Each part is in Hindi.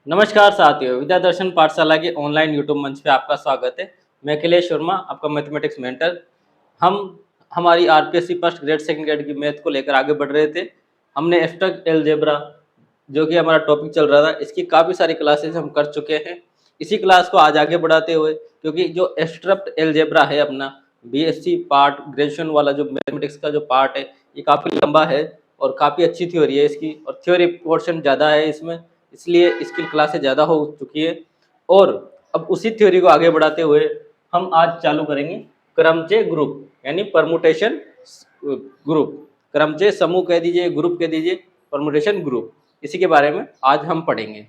नमस्कार साथियों, विद्या दर्शन पाठशाला के ऑनलाइन यूट्यूब मंच पे आपका स्वागत है। मैं अखिलेश वर्मा, आपका मैथमेटिक्स मेंटर। हम हमारी RPSC first grade second grade की मैथ को लेकर आगे बढ़ रहे थे। हमने एब्स्ट्रैक्ट अलजेब्रा, जो कि हमारा टॉपिक चल रहा था, इसकी काफ़ी सारी क्लासेस हम कर चुके हैं। इसी क्लास को आज आगे बढ़ाते हुए, क्योंकि जो एब्स्ट्रैक्ट अलजेब्रा है अपना बीएससी पार्ट ग्रेजुएशन वाला जो मैथमेटिक्स का जो पार्ट है, ये काफ़ी लंबा है और काफ़ी अच्छी थ्योरी है इसकी, और थ्योरी पोर्शन ज़्यादा है इसमें, इसलिए इसकी क्लासें ज़्यादा हो चुकी है। और अब उसी थ्योरी को आगे बढ़ाते हुए हम आज चालू करेंगे क्रमचय ग्रुप, यानी परमुटेशन ग्रुप। क्रमचय समूह कह दीजिए, ग्रुप कह दीजिए, परमुटेशन ग्रुप, इसी के बारे में आज हम पढ़ेंगे।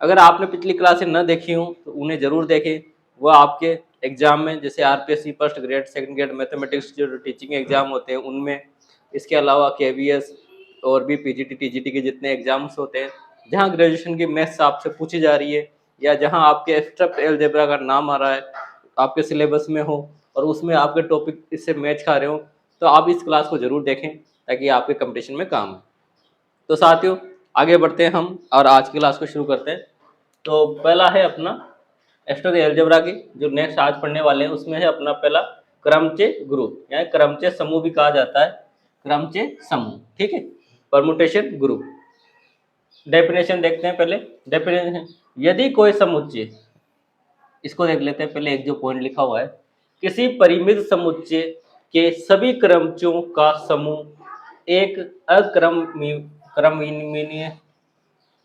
अगर आपने पिछली क्लासें न देखी हों तो उन्हें ज़रूर देखें। वह आपके एग्जाम में, जैसे RPSC first grade second grade mathematics जो टीचिंग एग्जाम होते हैं उनमें, इसके अलावा केवीएस और भी पीजीटी टीजीटी के जितने एग्जाम्स होते हैं, जहाँ ग्रेजुएशन की मैथ्स आपसे पूछी जा रही है, या जहाँ आपके एब्स्ट्रैक्ट अलजेब्रा का नाम आ रहा है, आपके सिलेबस में हो और उसमें आपके टॉपिक इससे मैच खा रहे हो, तो आप इस क्लास को ज़रूर देखें ताकि आपके कंपटीशन में काम आए। तो साथियों, आगे बढ़ते हैं हम और आज की क्लास को शुरू करते हैं। तो पहला है अपना एब्स्ट्रैक्ट अलजेब्रा की जो नेक्स्ट आज पढ़ने वाले हैं, उसमें है अपना पहला क्रमचय ग्रुप, यानी क्रमचय समूह भी कहा जाता है, क्रमचय समूह। ठीक है, परमुटेशन ग्रुप। डेफिनेशन देखते हैं पहले। डेफिनेशन, यदि कोई समुच्चय, इसको देख लेते हैं पहले, एक जो पॉइंट लिखा हुआ है, किसी परिमित समुच्चय के सभी क्रमचयों का समूह एक क्रमविन्यास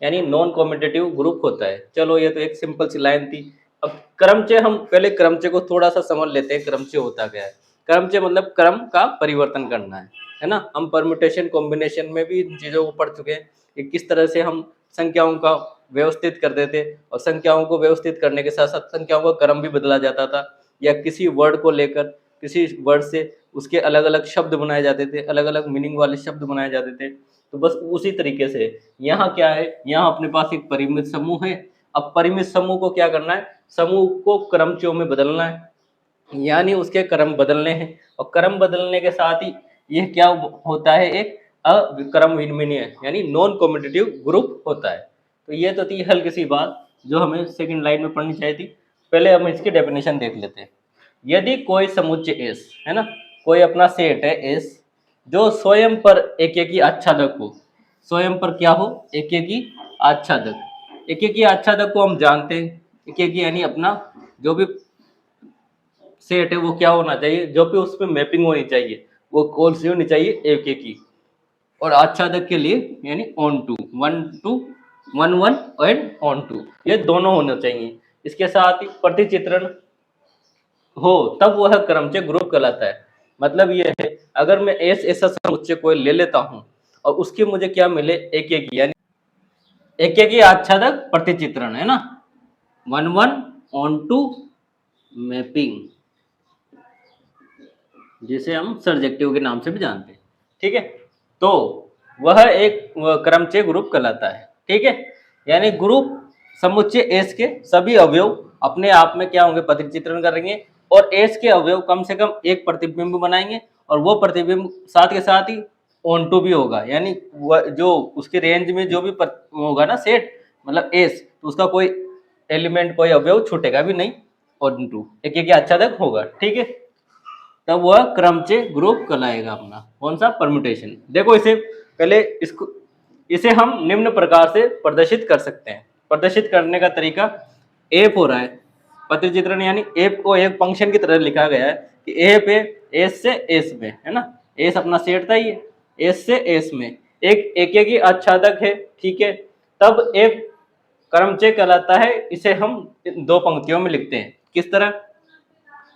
यानी नॉन कॉम्पिटिटिव ग्रुप होता है। चलो, ये तो एक सिंपल सी लाइन थी। अब क्रमचय, हम पहले क्रमचय को थोड़ा सा समझ लेते हैं, क्रमचय होता क्या है। क्रमचय मतलब क्रम का परिवर्तन करना है ना। हम परम्यूटेशन कॉम्बिनेशन में भी इन चीज़ों को पढ़ चुके हैं कि किस तरह से हम संख्याओं का व्यवस्थित करते थे, और संख्याओं को व्यवस्थित करने के साथ साथ संख्याओं का क्रम भी बदला जाता था, या किसी वर्ड को लेकर, किसी वर्ड से उसके अलग अलग शब्द बनाए जाते थे, अलग अलग मीनिंग वाले शब्द बनाए जाते थे। तो बस उसी तरीके से यहाँ क्या है, यहाँ अपने पास एक परिमित समूह है। अब परिमित समूह को क्या करना है, समूह को क्रमचयों में बदलना है, यानी उसके क्रम बदलने हैं। और क्रम बदलने के साथ ही यह क्या होता है, एक अक्रम विन्यास यानी नॉन कॉम्पिटिटिव ग्रुप होता है। तो ये तो थी हल्की सी बात जो हमें सेकंड लाइन में पढ़नी चाहिए थी। पहले हम इसकी डेफिनेशन देख लेते हैं। यदि कोई समुच्चय एस है ना, कोई अपना सेट है एस, जो स्वयं पर एक एक ही आच्छादक हो, स्वयं पर क्या हो, एक एक ही आच्छादक। एक एक ही आच्छादक को हम जानते हैं, एक एक ही यानी अपना जो भी सेट है वो क्या होना चाहिए, जो भी उसमें मैपिंग होनी चाहिए वो कौन सी होनी चाहिए, एक एक ही। और आच्छादक के लिए यानी onto, one one and onto, ये दोनों होने चाहिए। इसके साथ ही प्रतिचित्रण हो तब वह क्रमचय ग्रुप कहलाता है। मतलब ये है, अगर मैं एस ऐसा समुच्चय कोई ले लेता हूँ और उसके मुझे क्या मिले, एक एक यानी एक एक ही आच्छादक प्रतिचित्रण है ना, one one onto mapping, जिसे हम सर्जेक्टिव के नाम से भी जानते हैं। ठीक है, तो वह एक क्रमचय ग्रुप कहलाता है। ठीक है, यानी ग्रुप समुच्चय एस के सभी अवयव अपने आप में क्या होंगे, प्रतिचित्रण करेंगे, और एस के अवयव कम से कम एक प्रतिबिंब बनाएंगे, और वो प्रतिबिंब साथ के साथ ही ऑन टू भी होगा, यानी जो उसके रेंज में जो भी होगा ना सेट, मतलब एस, तो उसका कोई एलिमेंट, कोई अवयव छूटेगा भी नहीं, ऑन टू एक एक आच्छादक होगा। ठीक है, तब वह क्रमचय ग्रुप कहलाएगा अपना, कौन सा, परम्यूटेशन। देखो इसे पहले, इसे हम निम्न प्रकार से प्रदर्शित कर सकते हैं। प्रदर्शित करने का तरीका एफ हो रहा है, प्रतिचित्रण, यानी एफ को एक फंक्शन की तरह लिखा गया है कि एफ है एस से एस में, है ना। एस अपना सेट था, ये एस से एस में एक एक ही आच्छादक है। ठीक है, तब एफ क्रमचय कहलाता है। इसे हम दो पंक्तियों में लिखते हैं, किस तरह,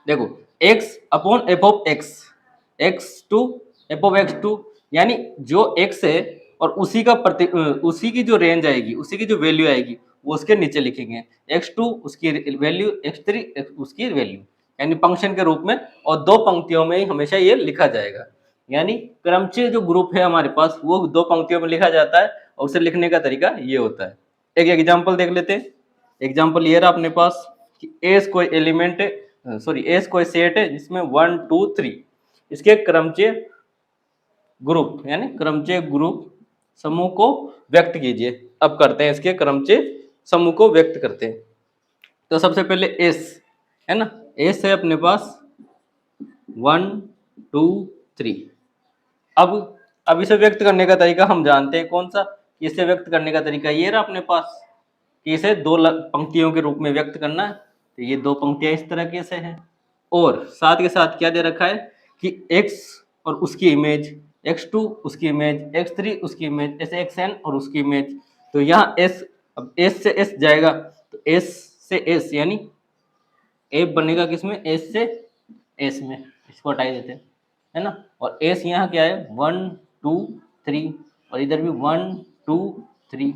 देखो, x upon f of x, x to f of x to, यानी जो एक्स है और उसी का उसी की जो रेंज आएगी, उसी की जो वैल्यू आएगी, वो उसके नीचे लिखेंगे, एक्स टू उसकी वैल्यू, एक्स थ्री उसकी वैल्यू, यानी फंक्शन के रूप में, और दो पंक्तियों में ही हमेशा ये लिखा जाएगा। यानी क्रमचय जो ग्रुप है हमारे पास, वो दो पंक्तियों में लिखा जाता है, और उसे लिखने का तरीका ये होता है। एक एग्जाम्पल देख लेते हैं। एग्जाम्पल ये रहा अपने पास कि एस कोई एलिमेंट है, सॉरी एस कोई सेट है जिसमें 1 2 3, इसके क्रमचय ग्रुप यानी क्रमचय ग्रुप समूह को व्यक्त कीजिए। अब करते हैं इसके क्रमचय समूह को व्यक्त करते हैं। तो सबसे पहले एस है ना, एस है अपने पास 1 2 3। अब इसे व्यक्त करने का तरीका हम जानते हैं कौन सा, इसे व्यक्त करने का तरीका ये रहा अपने पास कि इसे दो पंक्तियों के रूप में व्यक्त करना है। तो ये दो पंक्तियां इस तरह के से हैं और साथ के साथ क्या दे रखा है कि x और उसकी इमेज, x2 उसकी इमेज, x3 उसकी इमेज, ऐसे xn और उसकी इमेज। तो यहाँ s, अब s से s जाएगा तो s से s यानी f बनेगा किसमें, s से s में, इसको हटा देते हैं है ना। और s यहाँ क्या है 1 2 3 और इधर भी 1 2 3।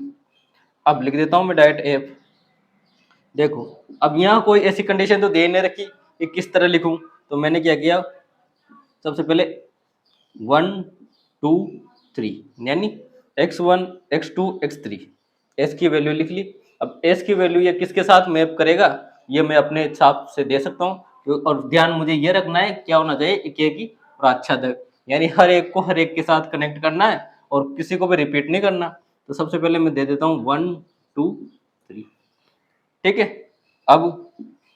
अब लिख देता हूं मैं डायरेक्ट f। देखो अब यहाँ कोई ऐसी कंडीशन तो दे नहीं रखी कि किस तरह लिखूं, तो मैंने क्या किया, सबसे पहले 1 2 3 यानी x1 x2 x3 s की वैल्यू लिख ली। अब s की वैल्यू ये किसके साथ मैप करेगा ये मैं अपने हिसाब से दे सकता हूँ। और ध्यान मुझे ये रखना है क्या होना चाहिए, एक एक ही और आच्छादक, यानी हर एक को हर एक के साथ कनेक्ट करना है और किसी को भी रिपीट नहीं करना। तो सबसे पहले मैं दे देता हूँ 1 2 3, ठीक है। अब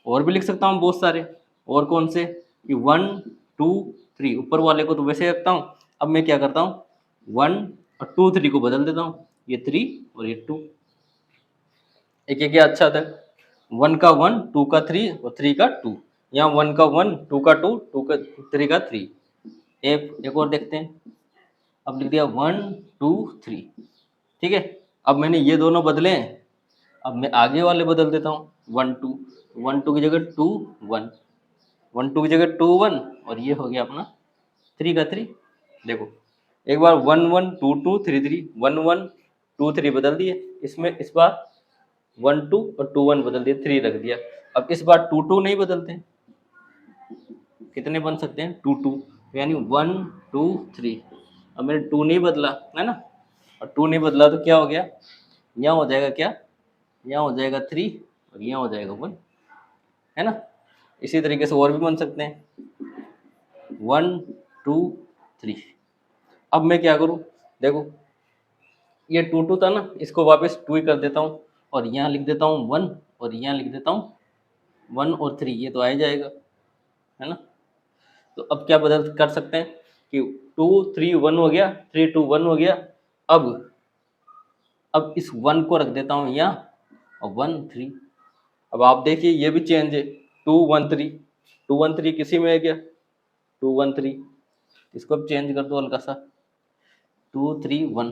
और भी लिख सकता हूँ बहुत सारे, और कौन से कि 1 2 3, ऊपर वाले को तो वैसे ही रखता हूँ। अब मैं क्या करता हूँ 1 और 2 3 को बदल देता हूँ, ये 3 और ये 2, एक एक अच्छा था, 1 का 1 2 का 3 और 3 का 2, यहाँ 1 का 1 2 का 2 2 का 3 का 3। एक और देखते हैं, अब लिख दिया 1 2 3, ठीक है। अब मैंने ये दोनों बदले हैं, अब मैं आगे वाले बदल देता हूँ 1 2, 1 2 की जगह 2 1, 1 2 की जगह 2 1 और ये हो गया अपना 3 का 3। देखो एक बार 1 1 2 2 3 3 1 1 2 3 बदल दिए, इसमें इस बार 1 2 और 2 1 बदल दिए, 3 रख दिया। अब इस बार 2 2 नहीं बदलते, कितने बन सकते हैं 2 2, यानी 1 2 3। अब मैंने 2 नहीं बदला है ना, और 2 नहीं बदला तो क्या हो गया, यहाँ हो जाएगा क्या, यहाँ हो जाएगा 3 और यहाँ हो जाएगा 1, है ना। इसी तरीके से और भी बन सकते हैं 1 2 3। अब मैं क्या करूँ, देखो ये 2 2 था ना, इसको वापस 2 ही कर देता हूँ और यहाँ लिख देता हूँ 1 और यहाँ लिख देता हूँ 1 और 3, ये तो आ ही जाएगा है ना। तो अब क्या बदल कर सकते हैं कि 2 3 1 हो गया, 3 2 1 हो गया। अब इस 1 को रख देता हूँ यहाँ और 1 3। अब आप देखिए ये भी चेंज है, 2 1 3, 2 1 3 किसी में है क्या, 2 1 3, इसको अब चेंज कर दो हल्का सा, 2 3 1,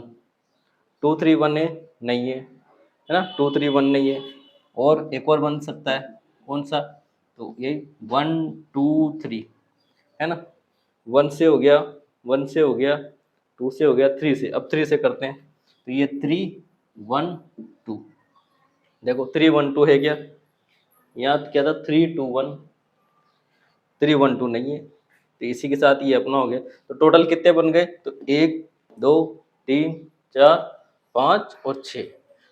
2 3 1 है नहीं है ना, 2 3 1 नहीं है। और एक और बन सकता है, कौन सा, तो ये 1 2 3 है ना, 1 से हो गया, 1 से हो गया, 2 से हो गया, 3 से, अब 3 से करते हैं तो ये 3 1 2, देखो 3 1 2 है क्या, यहाँ क्या था 3 2 1, 3 1 2 नहीं है, तो इसी के साथ ये अपना हो गया। तो टोटल कितने बन गए, तो 1 2 3 4 5 और 6।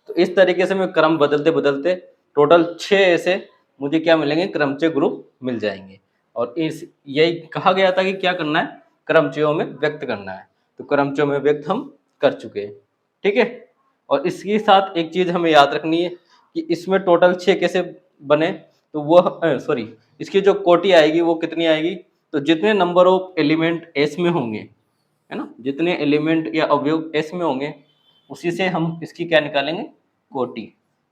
तो इस तरीके से मैं क्रम बदलते बदलते टोटल 6 ऐसे मुझे क्या मिलेंगे, क्रमचय ग्रुप मिल जाएंगे। और इस यही कहा गया था कि क्या करना है, क्रमचयों में व्यक्त करना है, तो क्रमचयों में व्यक्त हम कर चुके हैं, ठीक है। और इसके साथ एक चीज हमें याद रखनी है कि इसमें टोटल 6 कैसे बने, तो वो सॉरी इसकी जो कोटि आएगी वो कितनी आएगी, तो जितने नंबर ऑफ एलिमेंट एस में होंगे है ना, जितने एलिमेंट या अवयव एस में होंगे उसी से हम इसकी क्या निकालेंगे, कोटि।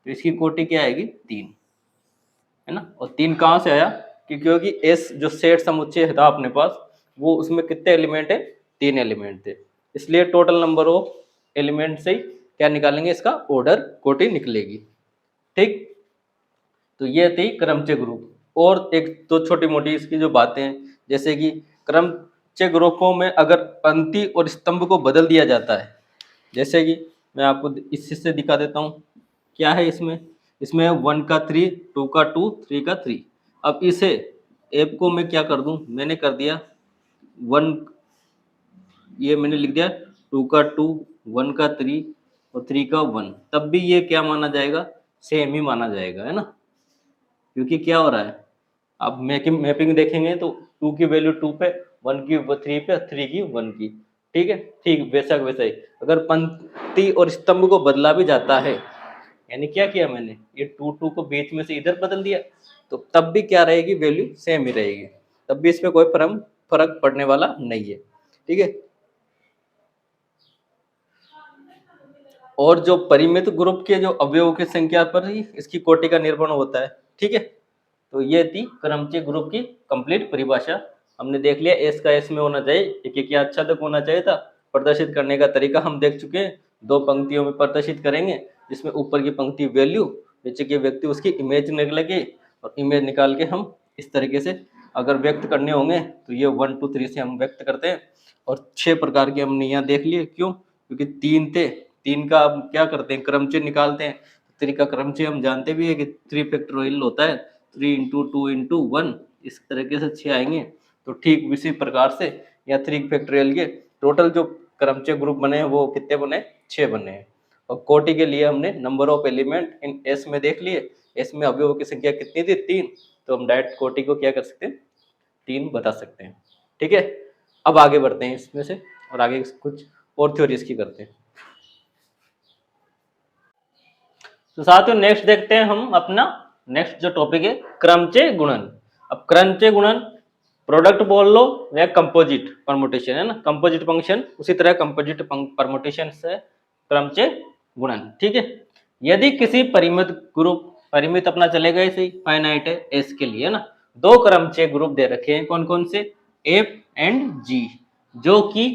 तो इसकी कोटि क्या आएगी 3, है ना। और 3 कहाँ से आया, कि क्योंकि एस जो सेट समुच्चय था अपने पास वो उसमें कितने एलिमेंट है, 3 एलिमेंट थे, इसलिए टोटल नंबर ऑफ एलिमेंट से ही क्या निकालेंगे, इसका ऑर्डर कोटि निकलेगी, ठीक। तो ये थी क्रमचय ग्रुप। और एक तो छोटी मोटी इसकी जो बातें हैं, जैसे कि क्रमचय ग्रुपों में अगर पंक्ति और स्तंभ को बदल दिया जाता है, जैसे कि मैं आपको इससे दिखा देता हूँ क्या है इसमें, इसमें 1 का 3 2 का 2 3 का 3। अब इसे ऐप को मैं क्या कर दूं, मैंने कर दिया 1, ये मैंने लिख दिया 2 का 2 1 का 3 और 3 का 1, तब भी ये क्या माना जाएगा, सेम ही माना जाएगा, है ना। क्योंकि क्या हो रहा है, आप मैपिंग देखेंगे तो 2 की वैल्यू 2 पे, 1 की 3 पे, 3 की 1 की, ठीक है। ठीक वैसा वैसा ही अगर पंक्ति और स्तंभ को बदला भी जाता है, यानी क्या किया मैंने, ये 2 को बीच में से इधर बदल दिया, तो तब भी क्या रहेगी, वैल्यू सेम ही रहेगी, तब भी इसमें कोई फर्क पड़ने वाला नहीं है। ठीक है। और जो परिमित ग्रुप के जो अवयवों की संख्या पर ही इसकी कोटि का निर्भर होता है। ठीक है। तो ये थी क्रमचय ग्रुप की कंप्लीट परिभाषा। हमने देख लिया एस का एस में होना चाहिए, एक आच्छादक होना चाहिए था, प्रदर्शित करने का तरीका हम देख चुके हैं, 2 पंक्तियों में प्रदर्शित करेंगे, जिसमें ऊपर की पंक्ति वैल्यू, नीचे के व्यक्ति उसकी इमेज निकलेगी, और इमेज निकाल के हम इस तरीके से अगर व्यक्त करने होंगे तो ये 1 2 3 से हम व्यक्त करते हैं। और 6 प्रकार के हमने यहाँ देख लिए, क्यों, क्योंकि 3 थे, 3 का हम क्या करते हैं, क्रमचय निकालते हैं। 3 का क्रमचय हम जानते भी है कि 3 फैक्टोरियल होता है, 3 इंटू 2 इंटू 1, इस तरीके से 6 आएंगे। तो ठीक इसी प्रकार से या 3 फैक्टोरियल के टोटल जो क्रमचय ग्रुप बने हैं वो कितने बने, 6 बने हैं। और कोटि के लिए हमने number of element in S में देख लिए, एस में अवयवों की संख्या कितनी थी, 3, तो हम डायरेक्ट कोटि को क्या कर सकते हैं, 3 बता सकते हैं। ठीक है। अब आगे बढ़ते हैं इसमें से, और आगे कुछ और थ्योरीज की करते हैं। तो साथियों नेक्स्ट देखते हैं हम अपना नेक्स्ट जो टॉपिक है, क्रमचय गुणन। अब क्रमचय गुणन प्रोडक्ट बोल लो या कंपोजिट परमुटेशन है ना, कंपोजिट फंक्शन, उसी तरह कंपोजिट परमुटेशन से क्रमचय गुणन। ठीक है। यदि किसी परिमित ग्रुप, परिमित अपना चलेगा इसे फाइनाइट है एस के लिए ना, 2 क्रमचय ग्रुप दे रखे हैं, कौन कौन से, एफ एंड जी, जो कि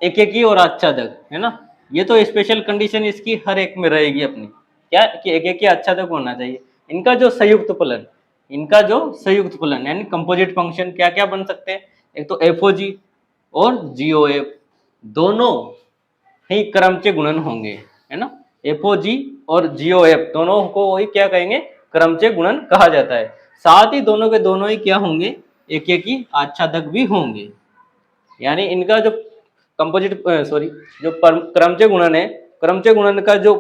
एक और आच्छादक है ना। ये तो स्पेशल कंडीशन इसकी हर एक में रहेगी अपनी, क्या कि एक आच्छादक होना चाहिए। इनका जो संयुक्त फलन, इनका जो संयुक्त फलन यानी कंपोजिट फंक्शन क्या क्या बन सकते हैं, एक तो एफओजी और जीओएफ, दोनों ही क्रमचय गुणन होंगे, है ना। एफओजी और जीओएफ दोनों को वही क्या कहेंगे, क्रमचय गुणन कहा जाता है। साथ ही दोनों के दोनों ही क्या होंगे, एक ही आच्छादक भी होंगे। यानी इनका जो कंपोजिट जो क्रमचय गुणन है, क्रमचय गुणन का जो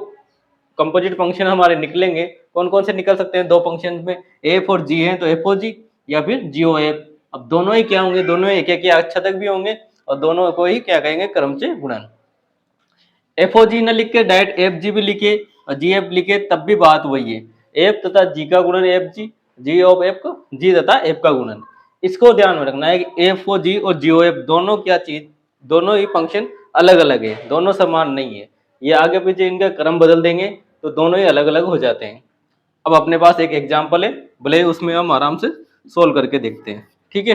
कंपोजिट फंक्शन हमारे निकलेंगे, कौन कौन से निकल सकते हैं, 2 फंक्शन में एफ और जी हैं, तो एफ ओ जी या फिर जीओ एफ। अब दोनों ही क्या होंगे, दोनों एक ही आच्छादक भी होंगे, और दोनों को ही क्या कहेंगे, क्रमचय गुणन। एफ ओ जी न लिख के डायरेक्ट एफ जी भी लिखे और जी एफ लिखे तब भी बात वही है, एफ तथा जी का गुणन F G, G of F को जी तथा एफ का गुणन। इसको ध्यान में रखना है कि एफ ओ जी और जी ओ एफ दोनों क्या चीज, दोनों ही फंक्शन अलग अलग है, दोनों समान नहीं है। ये आगे पीछे इनका क्रम बदल देंगे तो दोनों ही अलग अलग हो जाते हैं। अब अपने पास एक एग्जाम्पल है, भले उसमें हम आराम से सोल्व करके देखते हैं। ठीक है।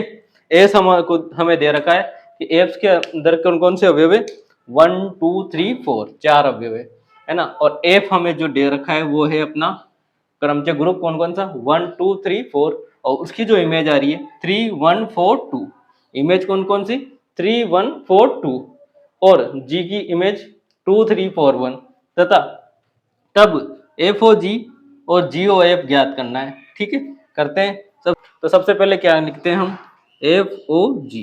एस हमें दे रखा है कि एफ के अंदर कौन कौन से अवयव है, 1 2 3 4, 4 अवयव है ना। और एफ हमें जो दे रखा है वो है अपना क्रमचय ग्रुप कौन कौन सा, 1 2 3 4, और उसकी जो इमेज आ रही है 3 1 4 2, इमेज कौन कौन सी, 3 1 4 2, और जी की इमेज 2 3 4 1, तथा तब एफ ओ जी और जी ओ एफ ज्ञात करना है। ठीक है, करते हैं सब। तो सबसे पहले क्या लिखते हैं हम, एफ ओ जी।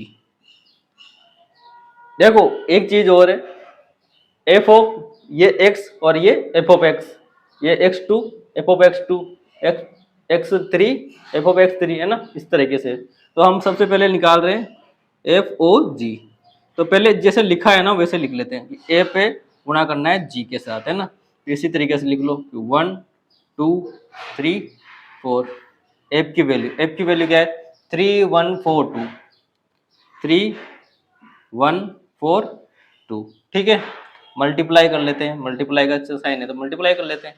देखो एक चीज और है, एफ ऑफ ये एक्स और ये एफ ऑफ एक्स, ये x2 F of x2, x3 F of x3 है ना, इस तरीके से। तो हम सबसे पहले निकाल रहे हैं एफ ओ जी। तो पहले जैसे लिखा है ना वैसे लिख लेते हैं, ए पे गुणा करना है जी के साथ, है ना। इसी तरीके से लिख लो 1 2 3 4, एफ की वैल्यू क्या है, 3 1 4 2, 3 1 4 2। ठीक है, मल्टीप्लाई कर लेते हैं, मल्टीप्लाई का अच्छा साइन है तो मल्टीप्लाई कर लेते हैं,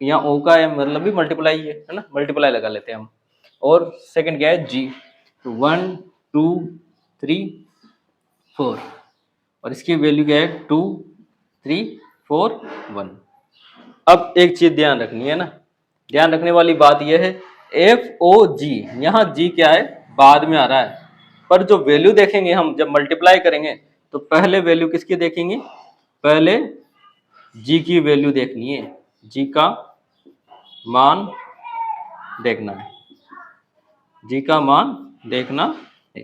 यहाँ ओ का है मतलब भी मल्टीप्लाई है ना, मल्टीप्लाई लगा लेते हैं हम। और सेकंड क्या है जी, तो 1 2 3 4, और इसकी वैल्यू क्या है 2 3 4 1। अब एक चीज ध्यान रखनी है ना, ध्यान रखने वाली बात यह है, एफ ओ जी, यहाँ जी क्या है बाद में आ रहा है, पर जो वैल्यू देखेंगे हम जब मल्टीप्लाई करेंगे तो पहले वैल्यू किसकी देखेंगे, पहले जी की वैल्यू देखनी है, जी का मान देखना है, जी का मान देखना है।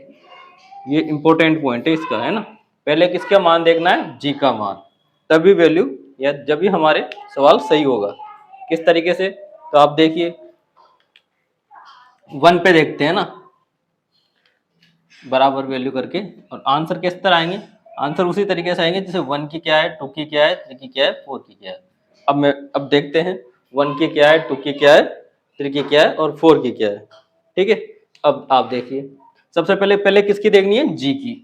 ये इंपॉर्टेंट पॉइंट है इसका, है ना। पहले किसका मान देखना है, जी का मान, तभी वैल्यू या जब भी हमारे सवाल सही होगा। किस तरीके से, तो आप देखिए 1 पे देखते हैं ना, बराबर वैल्यू करके, और आंसर किस तरह आएंगे, आंसर उसी तरीके से आएंगे जैसे 1 की क्या है, 2 की क्या है, 3 की क्या है, 4 की क्या है। अब देखते हैं 1 की क्या है, 2 की क्या है, 3 की क्या है और 4 की क्या है। ठीक है, अब आप देखिए सबसे पहले पहले किसकी देखनी है, जी की।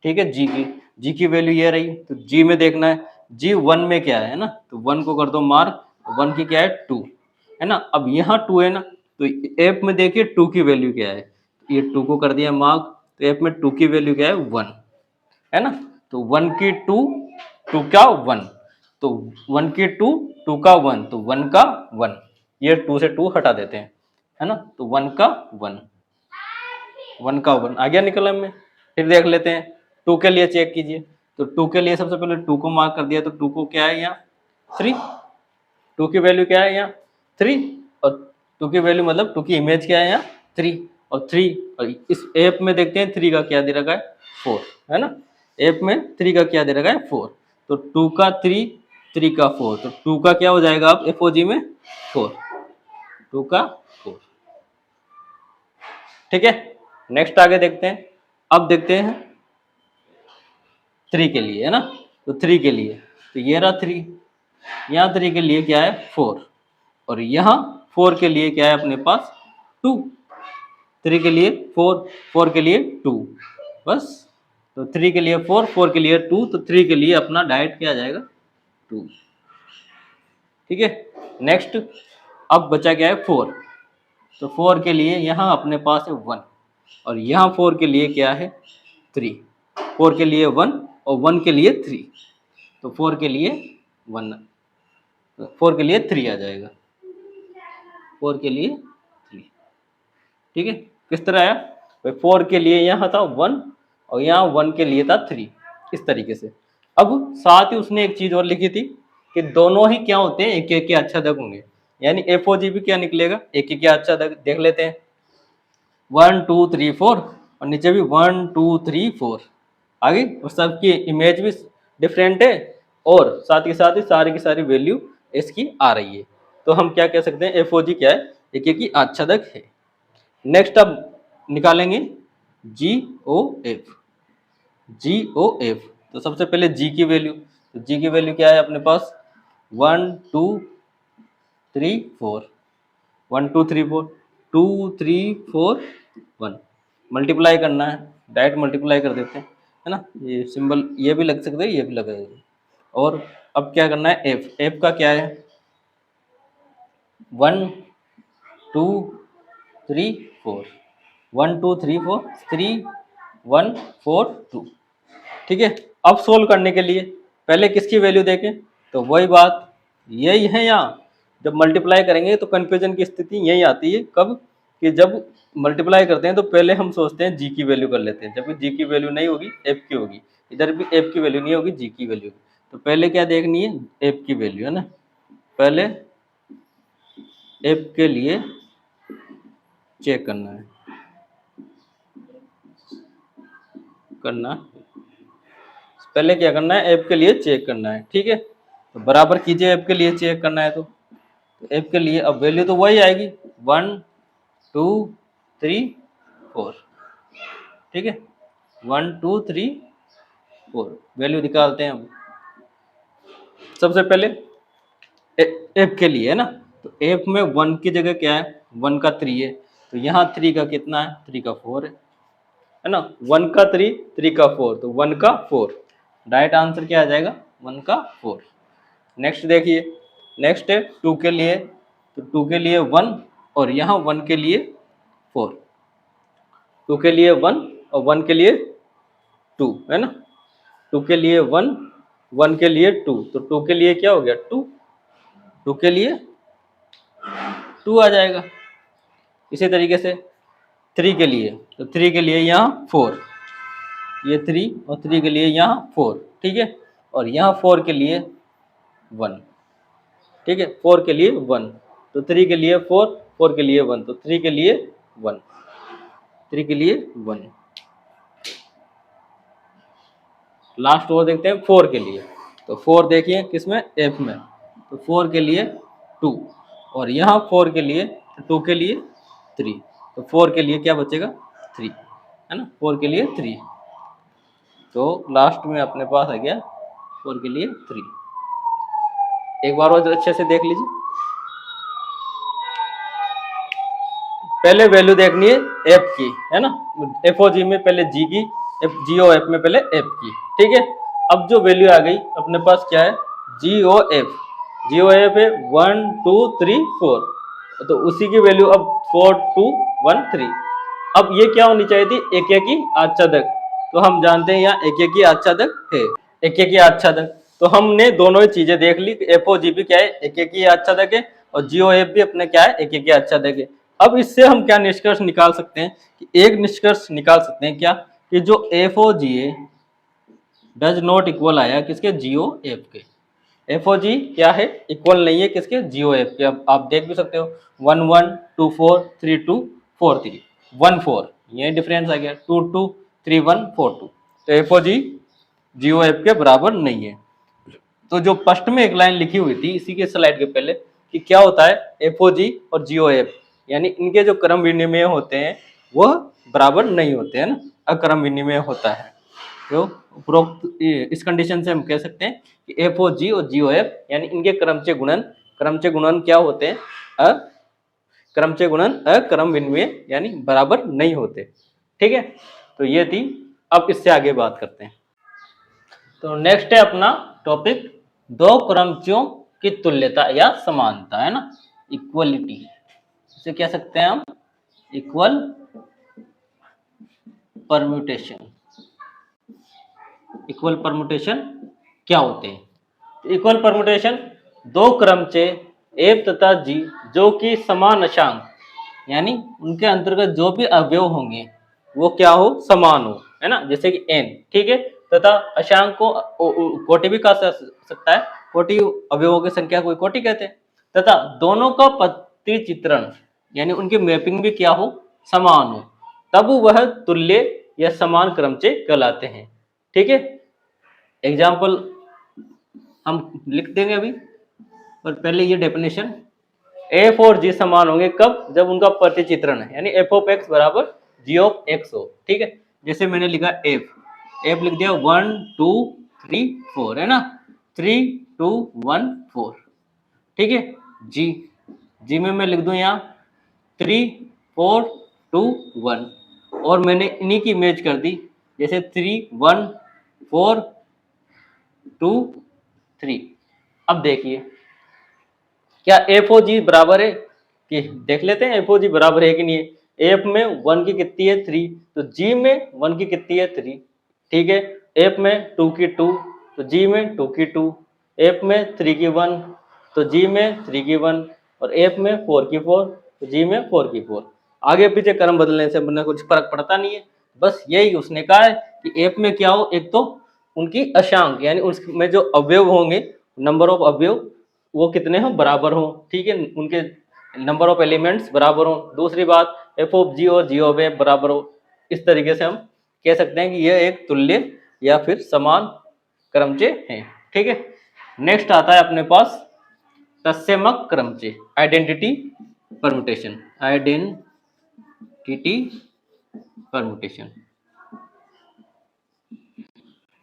ठीक है, जी की वैल्यू ये रही, तो जी में देखना है जी 1 में क्या है ना, तो 1 को कर दो मार्क, 1 की क्या है 2 है ना। अब यहाँ 2 है ना, तो एफ में देखिए 2 की वैल्यू क्या है, ये 2 को कर दिया मार्क, तो एफ में 2 की वैल्यू क्या है 1 है ना। तो 1 की 2, 2 का 1, तो 1 की 2, 2 का 1, तो 1 का 1, ये 2 से 2 हटा देते हैं है ना, तो 1 का 1, 1 का 1 आ गया निकल में। फिर देख लेते हैं 2 के लिए, चेक कीजिए, तो 2 के लिए सबसे पहले 2 को मार्क कर दिया, तो 2 को क्या है यहाँ 3, 2 की वैल्यू क्या है यहाँ 3, और 2 की वैल्यू मतलब 2 की इमेज क्या है यहाँ 3, और 3, और इस एप में देखते हैं 3 का क्या दे रखा है 4 है ना, एप में 3 का क्या दे रखा है 4, तो 2 का 3, 3 का 4, तो 2 का क्या हो जाएगा अब एफओजी में 4, 2 का 4। ठीक है, नेक्स्ट आगे देखते हैं, अब देखते हैं 3 के लिए है ना, तो 3 के लिए तो ये रहा 3, यहाँ 3 के लिए क्या है 4, और यहाँ 4 के लिए क्या है अपने पास 2, 3 के लिए 4, 4 के लिए 2, बस, तो 3 के लिए 4, 4 के लिए 2, तो 3 के लिए अपना डायरेक्ट क्या आ जाएगा 2। ठीक है, नेक्स्ट अब बचा क्या है 4, तो 4 के लिए यहाँ अपने पास है 1, और यहाँ 4 के लिए क्या है 3, 4 के लिए 1 और 1 के लिए 3, तो 4 के लिए 1, 4 के लिए 3 आ जाएगा, 4 के लिए 3। ठीक है, किस तरह आया भाई, 4 के लिए यहाँ था 1 और यहाँ 1 के लिए था 3, इस तरीके से। अब साथ ही उसने एक चीज और लिखी थी कि दोनों ही क्या होते हैं, एक एक के आच्छादक होंगे, यानी एफओजी भी क्या निकलेगा, एक एक के आच्छादक। देख लेते हैं 1 2 3 4, और नीचे भी 1 2 3 4 आगे, और सबकी इमेज भी डिफरेंट है, और साथ ही सारी की सारी वैल्यू इसकी आ रही है, तो हम क्या कह सकते हैं एफओजी क्या है, एक एक की आच्छादक है। नेक्स्ट अब निकालेंगे जी ओ एफ, जी ओ एफ, तो सबसे पहले जी की वैल्यू, तो जी की वैल्यू क्या है अपने पास 1 2 3 4, 1 2 3 4, 2 3 4 1, मल्टीप्लाई करना है, डायरेक्ट मल्टीप्लाई कर देते हैं है ना, ये सिंबल ये भी लग सकता है, ये भी लग सकता है। और अब क्या करना है एफ, एफ का क्या है 1 2 3 4, 1 2 3 4 3 1 4 2। ठीक है, अब सोल्व करने के लिए पहले किसकी वैल्यू देखें, तो वही बात यही है, यहाँ जब मल्टीप्लाई करेंगे तो कंफ्यूजन की स्थिति यही आती है, कब कि जब मल्टीप्लाई करते हैं तो पहले हम सोचते हैं जी की वैल्यू कर लेते हैं, जबकि जी की वैल्यू नहीं होगी एफ की होगी, इधर भी एफ की वैल्यू नहीं होगी जी की वैल्यू, तो पहले क्या देखनी है एफ की वैल्यू है ना, पहले एफ के लिए चेक करना पहले क्या करना है एफ के लिए चेक करना है। ठीक है, तो बराबर कीजिए, एफ के लिए चेक करना है तो एफ के लिए अब वैल्यू तो वही आएगी 1 2 3 4। ठीक है, 1 2 3 4 वैल्यू निकालते हैं हम। सबसे पहले एफ के लिए है ना, तो एफ में 1 की जगह क्या है 1 का 3 है, तो यहाँ 3 का कितना है 3 का 4 है ना, 1 का 3 3 का 4, तो 1 का 4, राइट आंसर क्या आ जाएगा 1 का 4। नेक्स्ट देखिए, नेक्स्ट है 2 के लिए, तो 2 के लिए 1 और यहाँ 1 के लिए 4, 2 के लिए 1 और 1 के लिए 2 है ना, 2 के लिए 1 1 के लिए 2, तो 2 के लिए क्या हो गया 2, 2 के लिए 2 आ जाएगा। इसी तरीके से 3 के लिए, तो 3 के लिए यहाँ 4, ये 3 और 3 के लिए यहाँ 4। ठीक है, और यहाँ 4 के लिए 1। ठीक है, 4 के लिए 1, तो 3 के लिए 4, 4 के लिए 1, तो 3 के लिए 1, 3 के लिए 1। लास्ट और देखते हैं 4 के लिए, तो 4 देखिए किसमें एफ में, तो 4 के लिए 2 और यहाँ 4 के लिए 2 के लिए 3, तो 4 के लिए क्या बचेगा 3 है ना, 4 के लिए 3, तो लास्ट में अपने पास आ गया 4 के लिए 3। एक बार और अच्छे से देख लीजिए। पहले वैल्यू देखनी है एफ की, है ना, एफओजी में पहले जी की, जीओ एफ में पहले एफ की, ठीक है। अब जो वैल्यू आ गई अपने पास क्या है, जीओ एफ, जीओ एफ है 1 2 3 4, तो उसी की वैल्यू अब 4 2 1 3। अब ये क्या होनी चाहिए थी, एक एक ही आच्छादक, तो हम जानते हैं यहाँ एक एक ही आच्छादक है, एक एक ही आच्छादक, तो हमने दोनों ही चीजें देख ली, एफओजी भी क्या है, एक एक ही आच्छादक है, और जीओ एफ भी अपने क्या है, एक एक ही आच्छादक है। अब इससे हम क्या निष्कर्ष निकाल सकते हैं, कि एक निष्कर्ष निकाल सकते हैं क्या, कि जो एफओजी है डज नॉट इक्वल आया किसके, जीओ एफ के। एफओजी क्या है, इक्वल नहीं है किसके, जीओ एफ के। अब आप देख भी सकते हो 1 1 2 4 3 2 4 3 1 4, ये डिफरेंस आ गया, 2 2 3 1 4 2, तो एफओजी जीओ एफ के बराबर नहीं है। तो जो फर्स्ट में एक लाइन लिखी हुई थी इसी के स्लाइड के पहले, कि क्या होता है एफओजी और जीओ एफ, यानी इनके जो क्रम विनिमय होते हैं वह बराबर नहीं होते हैं ना, अक्रम विनिमय होता है। तो उपरोक्त इस कंडीशन से हम कह सकते हैं कि एफओजी और जीओ एफ यानी इनके क्रमचय गुणन क्या होते हैं, क्रमचय गुणन अक्रम विनिमय यानी बराबर नहीं होते, ठीक है। तो ये थी, अब इससे आगे बात करते हैं। तो नेक्स्ट है अपना टॉपिक, दो क्रमचयों की तुल्यता या समानता, है ना, इक्वलिटी, इसे कह सकते हैं हम इक्वल परम्यूटेशन। इक्वल परम्यूटेशन क्या होते हैं, इक्वल परम्यूटेशन दो क्रमचय एफ तथा जी जो कि समान अशांक, यानी उनके अंतर्गत जो भी अवयव होंगे वो क्या हो, समान हो, है ना, जैसे कि एन, ठीक है, तथा अशांक को कोटि भी कहा सकता है, कोटि अवयवों की संख्या को कोटि कहते हैं, तथा दोनों का प्रतिचित्रण यानी उनकी मैपिंग भी क्या हो, समान हो, तब वह तुल्य या समान क्रमचय कहलाते हैं, ठीक है। एग्जाम्पल हम लिख देंगे अभी, और पहले ये डेफिनेशन, एफ और जी समान होंगे कब, जब उनका प्रतिचित्रण है, यानी एफ ऑफ एक्स बराबर जी ऑफ एक्स हो, ठीक है। जैसे मैंने लिखा एफ, एफ लिख दिया 1 2 3 4, है ना, 3 2 1 4, ठीक है। जी, जी में मैं लिख दूं यहाँ 3 4 2 1, और मैंने इन्हीं की इमेज कर दी, जैसे 3 1 4 2 3। अब देखिए क्या एफ ओ जी बराबर है, कि देख लेते हैं एफ ओ जी बराबर है कि नहीं है। एफ में 1 की कितनी है 3, तो जी में 1 की कितनी है 3, ठीक है। एफ में 2 की 2, तो जी में 2 की 2, एफ में 3 की 1, तो जी में 3 की 1, और एफ में 4 की 4, तो जी में 4 की 4। आगे पीछे क्रम बदलने से अपने कुछ फर्क पड़ता नहीं है, बस यही उसने कहा है कि एफ में क्या हो, एक तो उनकी अशांक यानी उसमें जो अवयव होंगे, नंबर ऑफ अवयव वो कितने हो, बराबर हो, ठीक है, उनके नंबर ऑफ एलिमेंट्स बराबर हो। दूसरी बात एफ ऑफ जी और जी ऑफ एफ बराबर हो। इस तरीके से हम कह सकते हैं कि यह एक तुल्य या फिर समान क्रमचय है, ठीक है। नेक्स्ट आता है अपने पास तत्समक क्रमचय, आइडेंटिटी परम्यूटेशन, आइडेंटिटी परम्यूटेशन।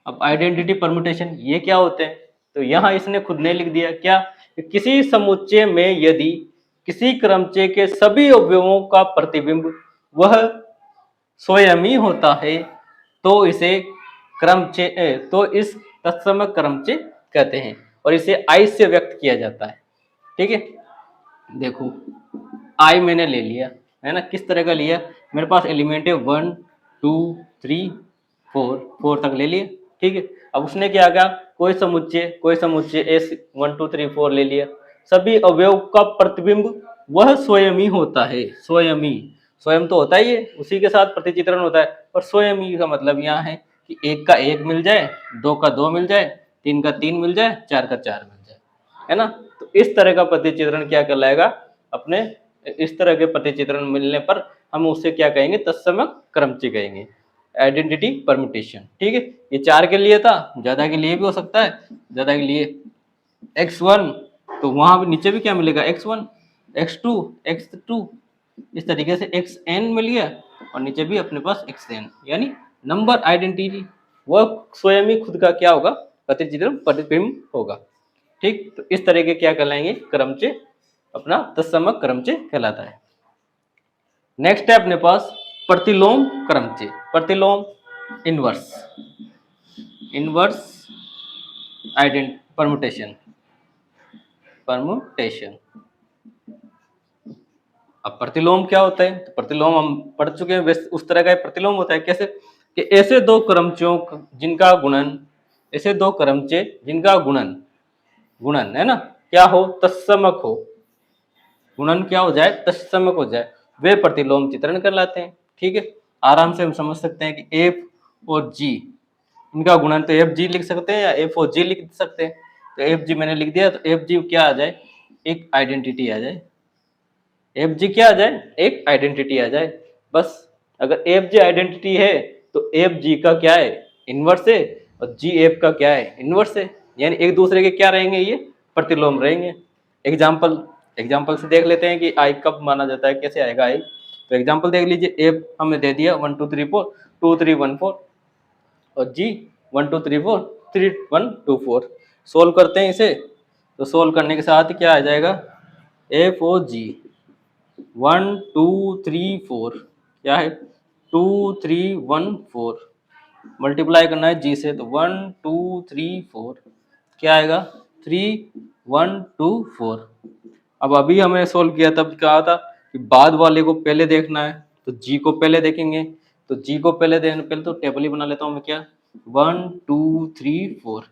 अब आइडेंटिटी परम्यूटेशन ये क्या होते हैं, तो यहाँ इसने खुद ने लिख दिया क्या, कि किसी समुच्चय में यदि किसी क्रमचय के सभी अवयवों का प्रतिबिंब वह स्वयं ही होता है तो इसे क्रमचय, तो इस तत्सम क्रमचय कहते हैं, और इसे आई से व्यक्त किया जाता है, ठीक है। देखो आई मैंने ले लिया, है ना, किस तरह का लिया, मेरे पास एलिमेंट है 1 2 3 4, 4 तक ले लिए, ठीक है। अब उसने क्या किया, कोई समुच्चय एस 1 2 3 4 ले लिया, सभी अवयव का प्रतिबिंब वह स्वयं ही होता है, स्वयं तो होता ही है, उसी के साथ प्रतिचित्रण होता है, और स्वयं ही का मतलब यहाँ है कि एक का एक मिल जाए, दो का दो मिल जाए, तीन का तीन मिल जाए, चार का चार मिल जाए, है ना। तो इस तरह का प्रतिचित्रण क्या कहलाएगा, अपने इस तरह के प्रतिचित्रण मिलने पर हम उससे क्या कहेंगे, तत्समक क्रमचय कहेंगे, आइडेंटिटी परम्यूटेशन, ठीक है। ये 4 के लिए था, ज्यादा के लिए भी हो सकता है, ज्यादा के लिए x1, तो वहां भी नीचे भी क्या मिलेगा, x1 x2 x2, इस तरीके से xn मिल गया, और नीचे भी अपने पास xn, यानी नंबर आइडेंटिटी वह स्वयं ही खुद का क्या होगा, प्रतिचित्रण प्रतिबिंब होगा, ठीक, तो इस तरह के क्या कहलाएंगे, क्रमचय अपना तत्समक क्रमचय कहलाता है। नेक्स्ट है अपने पास प्रतिलोम क्रमचय, प्रतिलोम इनवर्स, इनवर्स आइडेंट परमुटेशन, परमुटेशन। अब प्रतिलोम क्या होता है, तो प्रतिलोम हम पढ़ चुके हैं, उस तरह का प्रतिलोम होता है कैसे कि ऐसे दो क्रमचयों जिनका गुणन, ऐसे दो क्रमचय जिनका गुणन, गुणन है ना क्या हो, तत्समक हो, गुणन क्या हो जाए, तत्समक हो जाए, वे प्रतिलोम चित्रण कहलाते हैं। ठीक है, आराम से हम समझ सकते हैं कि एफ और जी, इनका गुणन तो एफ जी लिख सकते हैं या एफ और जी लिख सकते हैं। तो एफ जी मैंने लिख दिया, तो एफ जी क्या आ जाए, एक आइडेंटिटी आ जाए, एफ जी क्या आ जाए, एक आइडेंटिटी आ जाए। बस अगर एफ जी आइडेंटिटी है तो एफ जी का क्या है, इनवर्स है, और जी एफ का क्या है, इनवर्स है, यानी एक दूसरे के क्या रहेंगे, ये प्रतिलोम रहेंगे। एग्जाम्पल से देख लेते हैं कि आई कब माना जाता है, कैसे आएगा आई। तो एग्जाम्पल देख लीजिए, एफ हमें दे दिया 1 2 3 4 2 3 1 4 और जी 1 2 3 4 3 1 2 4। सोल्व करते हैं इसे, तो सोल्व करने के साथ क्या आ जाएगा, एफ ओ जी 1 2 3 4 क्या है 2 3 1 4, मल्टीप्लाई करना है जी से, तो 1 2 3 4 क्या आएगा 3 1 2 4। अब अभी हमें सोल्व किया तब कहा था कि बाद वाले को पहले देखना है, तो जी को पहले देखेंगे, तो जी को पहले देखने, पहले तो टेबल ही बना लेता हूँ मैं, क्या 1 2 3 4,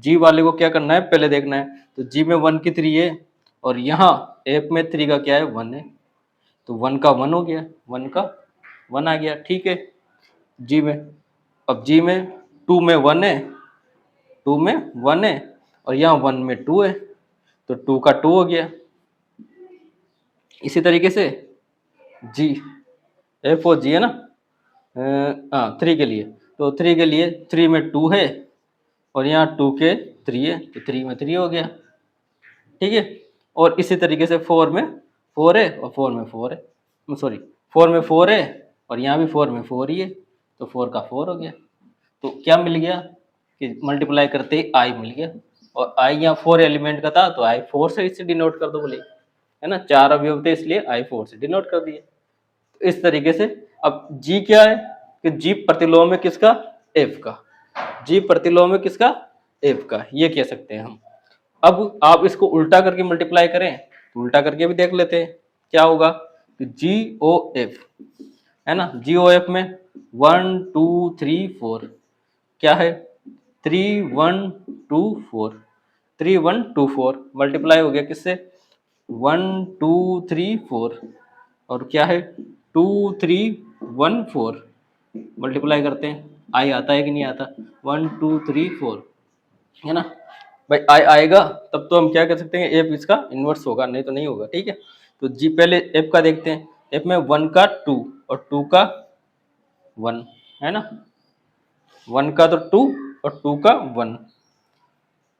जी वाले को क्या करना है, पहले देखना है, तो जी में 1 की 3 है और यहाँ एफ में 3 का क्या है 1 है, तो 1 का 1 हो गया, 1 का 1 आ गया। ठीक है, जी में, अब जी में 2 में 1 है, 2 में 1 है और यहाँ 1 में 2 है, तो 2 का 2 हो गया। इसी तरीके से जी एफ ओ जी है ना, हाँ 3 के लिए, तो 3 के लिए 3 में 2 है और यहाँ 2 के 3 है, तो 3 में 3 हो गया। ठीक है, और इसी तरीके से 4 में 4 है और 4 में 4 है, सॉरी 4 में 4 है और यहाँ भी 4 में 4 ही है, तो 4 का 4 हो गया। तो क्या मिल गया कि मल्टीप्लाई करते ही आई मिल गया, और आई यहाँ 4 एलिमेंट का था तो आई 4 से इसे डिनोट कर दो बोले, है ना, 4 अवयव थे इसलिए आई 4 से डिनोट कर दिए। तो इस तरीके से अब जी क्या है कि जी प्रतिलोम है किसका, एफ का, जी प्रतिलोम है किसका, एफ का, ये कह सकते हैं हम। अब आप इसको उल्टा करके मल्टीप्लाई करें, तो उल्टा करके भी देख लेते हैं क्या होगा, तो जी ओ एफ है ना, जी ओ एफ में 1 2 3 4 क्या है 3 1 2 4, 3 1 2 4 मल्टीप्लाई हो गया किससे 1 2 3 4 और क्या है 2 3 1 4, मल्टीप्लाई करते हैं, आई आता है कि नहीं आता, 1 2 3 4 है ना भाई, आई आएगा तब तो हम क्या कर सकते हैं, एफ इसका इन्वर्स होगा, नहीं तो नहीं होगा। ठीक है, तो जी पहले एफ का देखते हैं, एफ में 1 का 2 और 2 का 1 है ना, 1 का तो 2 और 2 का 1,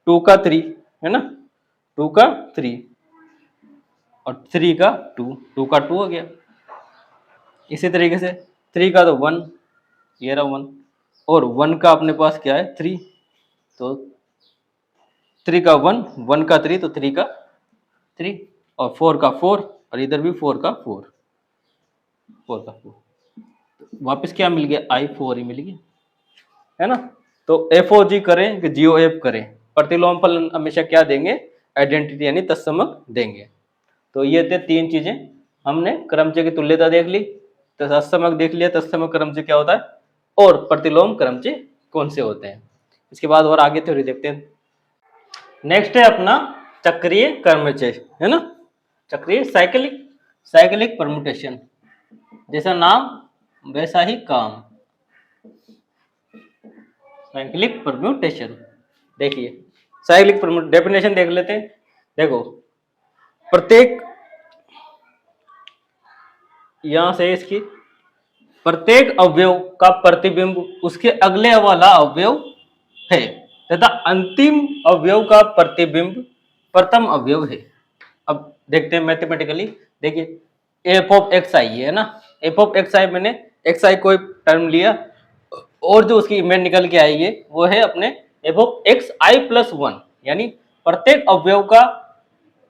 2 का 3 है ना, 2 का 3 और 3 का 2, 2 का 2 हो गया। इसी तरीके से 3 का तो 1, ये रहा 1, और 1 का अपने पास क्या है 3, तो 3 का 1, 1 का 3 तो 3 का 3 और 4 का 4 और इधर भी 4 का 4, 4 का 4, वापस क्या मिल गया आई 4 ही मिल गया, है ना। तो एफ ओ जी करें कि जीओ एफ करें, प्रतिलोम फलन हमेशा क्या देंगे, आइडेंटिटी यानी तत्समक देंगे। तो ये थे 3 चीजें, हमने क्रमचय की तुल्यता देख ली, तो तत्समक देख लिया, तत्समक क्रमचय क्या होता है और प्रतिलोम क्रमचय कौन से होते हैं। इसके बाद और आगे थ्योरी देखते हैं। नेक्स्ट है अपना चक्रीय क्रमचय, है ना, चक्रीय साइक्लिक, साइक्लिक परमुटेशन, जैसा नाम वैसा ही काम, साइक्लिक परम्यूटेशन। देखिए साइक्लिक परम्यूटेशन डेफिनेशन देख लेते हैं। देखो प्रत्येक, यहां से इसकी प्रत्येक अवयव का प्रतिबिंब उसके अगले वाला अवयव है तथा अंतिम अवयव का प्रतिबिंब प्रथम अवयव है। अब देखते हैं मैथमेटिकली, देखिए एफ ऑफ एक्स आई है ना, एफ ऑफ एक्स आई मैंने एक्स आई कोई टर्म लिया और जो उसकी इमेज निकल के आई है वो है अपने F of x I plus 1, यानी प्रत्येक अवयव का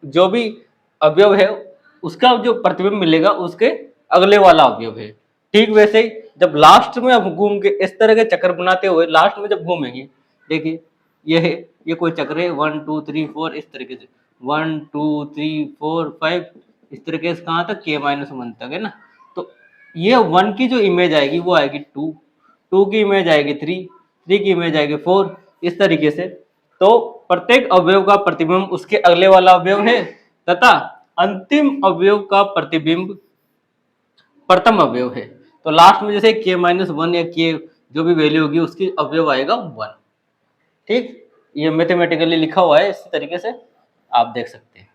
जो भी अवयव है उसका जो प्रतिबिंब मिलेगा उसके अगले वाला अवयव है। ठीक वैसे ही जब लास्ट में अब घूम के इस तरह के चक्कर बनाते हुए लास्ट में जब घूमेंगे, देखिए ये है, ये कोई चक्र है 1 2 3 4 इस तरीके से 1 2 3 4 5 इस तरीके से कहाँ तक k-1 तक है ना। तो ये 1 की जो इमेज आएगी वो आएगी 2, 2 की इमेज आएगी 3, 3 की इमेज आएगी 4 इस तरीके से। तो प्रत्येक अवयव का प्रतिबिंब उसके अगले वाला अवयव है तथा अंतिम अवयव का प्रतिबिंब प्रथम अवयव है। तो लास्ट में जैसे k-1 या k जो भी वैल्यू होगी उसकी अवयव आएगा 1। ठीक, ये मैथमेटिकली लिखा हुआ है, इसी तरीके से आप देख सकते हैं।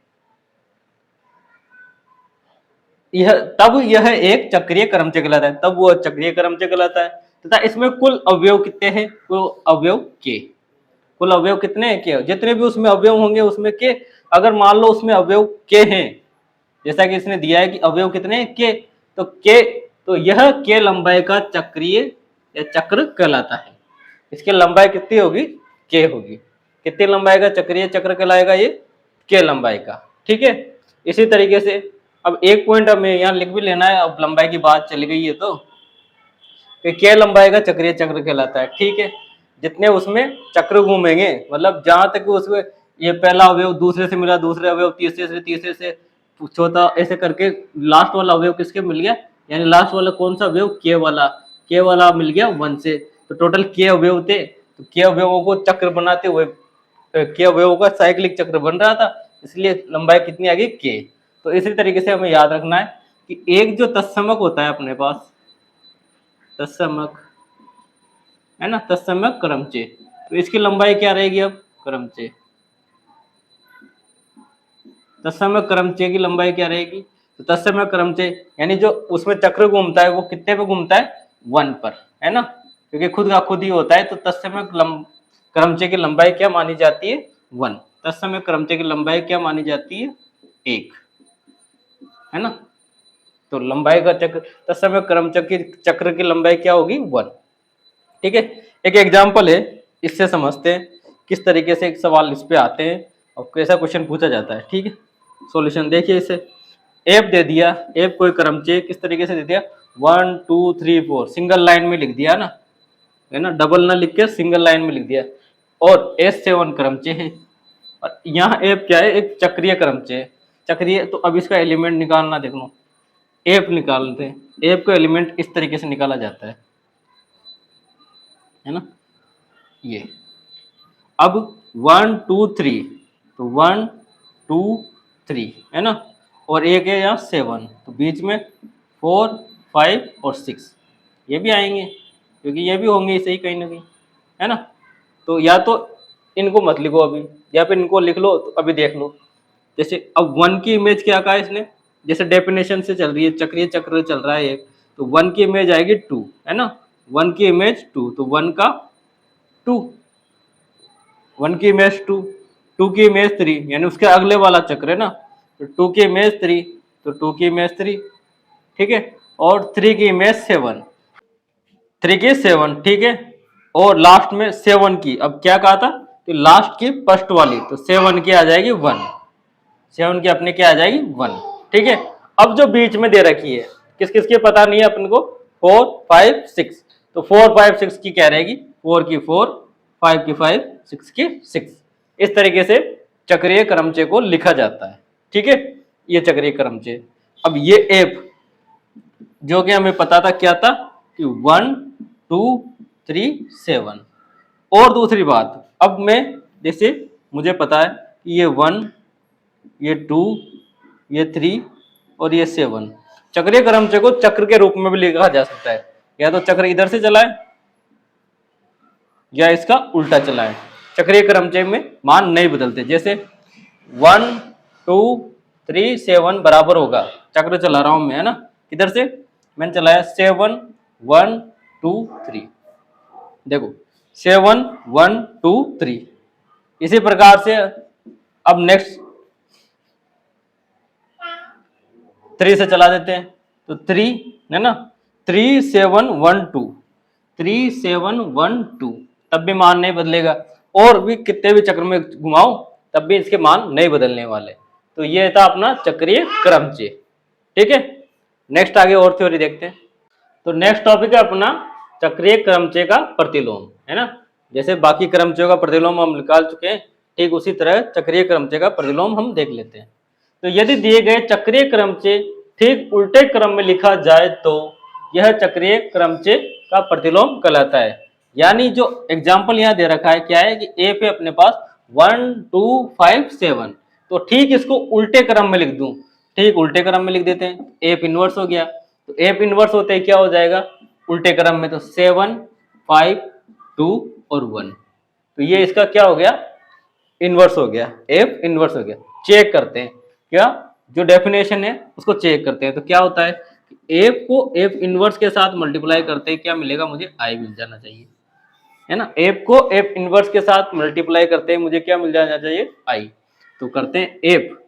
यह एक चक्रीय क्रमचय कहलाता है, तब वो चक्रीय क्रमचय कहलाता है तथा इसमें कुल अवयव कितने हैं? कुल अवयव k, कुल अवयव कितने हैं? k, जितने भी उसमें अवयव होंगे उसमें k, अगर मान लो उसमें अवयव k हैं, जैसा कि इसने दिया है कि अवयव कितने हैं? k, तो k, तो यह k लंबाई का चक्रीय या चक्र कहलाता है। इसकी लंबाई कितनी होगी? k होगी। कितनी लंबाई का चक्रीय चक्र कहलाएगा? ये k लंबाई का। ठीक है, इसी तरीके से अब एक पॉइंट हमें यहाँ लिख भी लेना है, अब लंबाई की बात चली गई है तो k लंबाई का चक्रीय चक्र कहलाता है। ठीक है, जितने उसमें चक्र घूमेंगे, मतलब जहां तक उसमें ये पहला अवयव दूसरे से मिला, दूसरे अवयव तीसरे से चौथा, ऐसे करके लास्ट वाला अवयव किसके मिल गया? यानी लास्ट वाला कौन सा अवयव? k वाला, k वाला मिल गया 1 से। तो टोटल k अवयव थे, तो k अवयवों को चक्र बनाते हुए k अवयवों का साइक्लिक चक्र बन रहा था, इसलिए लंबाई कितनी आ गई? k। तो इसी तरीके से हमें याद रखना है कि एक जो तत्समक होता है अपने पास, तत्समक है ना, तत्समक क्रमचय, तो इसकी लंबाई क्या रहेगी? अब क्रमचय, तत्समक क्रमचय की लंबाई क्या रहेगी? तो तत्समक क्रमचय यानी जो उसमें चक्र घूमता है वो कितने पे घूमता है? 1 पर, है ना, क्योंकि खुद का खुद ही होता है। तो तत्समक क्रमचय की लंबाई क्या मानी जाती है? 1। तत्समक क्रमचय की लंबाई क्या मानी जाती है? 1, है ना। तो लंबाई का चक्र, तत्समक चक्र की लंबाई क्या होगी? 1। ठीक है, एक एग्जाम्पल है, इससे समझते हैं किस तरीके से एक सवाल इस पे आते हैं और कैसा क्वेश्चन पूछा जाता है। ठीक है, सॉल्यूशन देखिए, इसे एफ दे दिया, एफ कोई क्रमचय किस तरीके से दे दिया? 1 2 3 4 सिंगल लाइन में लिख दिया ना, है ना, डबल ना लिख के सिंगल लाइन में लिख दिया। और S7 क्रमचय है, और यहाँ एफ क्या है? एक चक्रीय क्रमचय, चक्रीय। तो अब इसका एलिमेंट निकालना, देख लो, एफ निकालते हैं, एफ का एलिमेंट इस तरीके से निकाला जाता है ना, ये। अब 1 2 3, तो 1 2 3 है ना, और एक है यहाँ 7, तो बीच में 4 5 और 6 ये भी आएंगे, क्योंकि ये भी होंगे इसे ही कहीं ना कहीं, है ना। तो या तो इनको मत लिखो अभी, या फिर इनको लिख लो, तो अभी देख लो। जैसे अब 1 की इमेज क्या कहा इसने? जैसे डेफिनेशन से चल रही है, चक्रीय चक्र चल रहा है एक, तो 1 की इमेज आएगी 2, है ना, 1 की इमेज 2, तो 1 का 2, 1 की इमेज 2, 2 की इमेज 3, यानी उसके अगले वाला चक्र है ना, तो 2 की इमेज 3, तो 2 की इमेज 3, ठीक है, और 3 की इमेज 7, 3 की 7, ठीक है, और लास्ट में 7 की, अब क्या कहा था? तो लास्ट की फर्स्ट वाली, तो 7 की आ जाएगी 1, 7 की अपने क्या आ जाएगी? 1, ठीक है। अब जो बीच में दे रखी है, किस किस की पता नहीं है अपन को? 4 5 6, तो 4 5 6 की क्या रहेगी? 4 की 4, 5 की 5, 6 की 6, इस तरीके से चक्रीय क्रमचय को लिखा जाता है। ठीक है, ये चक्रीय क्रमचय। अब ये एफ जो कि हमें पता था क्या था कि 1 2 3 7। और दूसरी बात, अब मैं जैसे मुझे पता है कि ये 1, ये 2, ये 3 और ये 7, चक्रीय क्रमचय को चक्र के रूप में भी लिखा जा सकता है, या तो चक्र इधर से चला है या इसका उल्टा चला है। चक्रीय क्रमचय में मान नहीं बदलते, जैसे 1 2 3 7 बराबर होगा, चक्र चला रहा हूं मैं, है ना, किधर से मैंने चलाया? 7 1 2 3, देखो 7 1 2 3। इसी प्रकार से अब नेक्स्ट 3 से चला देते हैं, तो 3 है ना, 3 7 1 2, 3 7 1 2, तब भी मान नहीं बदलेगा। और भी कितने भी चक्र में घुमाओ तब भी इसके मान नहीं बदलने वाले। तो ये था अपना चक्रीय क्रमचय। ठीक है, नेक्स्ट आगे और थ्योरी देखते हैं। तो नेक्स्ट टॉपिक है अपना चक्रीय क्रमचय का प्रतिलोम, है ना। जैसे बाकी क्रमचयों का प्रतिलोम हम निकाल चुके हैं, ठीक उसी तरह चक्रीय क्रमचय का प्रतिलोम हम देख लेते हैं। तो यदि दिए गए चक्रीय क्रमचय ठीक उल्टे क्रम में लिखा जाए तो यह चक्रीय क्रमचय का प्रतिलोम कहलाता है। यानी जो एग्जाम्पल यहाँ दे रखा है क्या है कि ए पे अपने पास 1 2 5 7, तो ठीक इसको उल्टे क्रम में लिख दूं, ठीक उल्टे क्रम में लिख देते हैं, एफ इनवर्स हो गया। तो एफ इनवर्स होते ही क्या हो जाएगा उल्टे क्रम में, तो 7 5 2 और 1, तो ये इसका क्या हो गया इनवर्स हो गया, एफ इनवर्स हो गया। चेक करते हैं क्या, जो डेफिनेशन है उसको चेक करते हैं। तो क्या होता है एफ को एफ इनवर्स के साथ मल्टीप्लाई करते हैं, क्या मिलेगा मुझे आई मिल जाना चाहिए, है ना। एफ को एफ इनवर्स के साथ मल्टीप्लाई करते हैं, मुझे क्या मिल जाना चाहिए आई। तो करते हैं एफ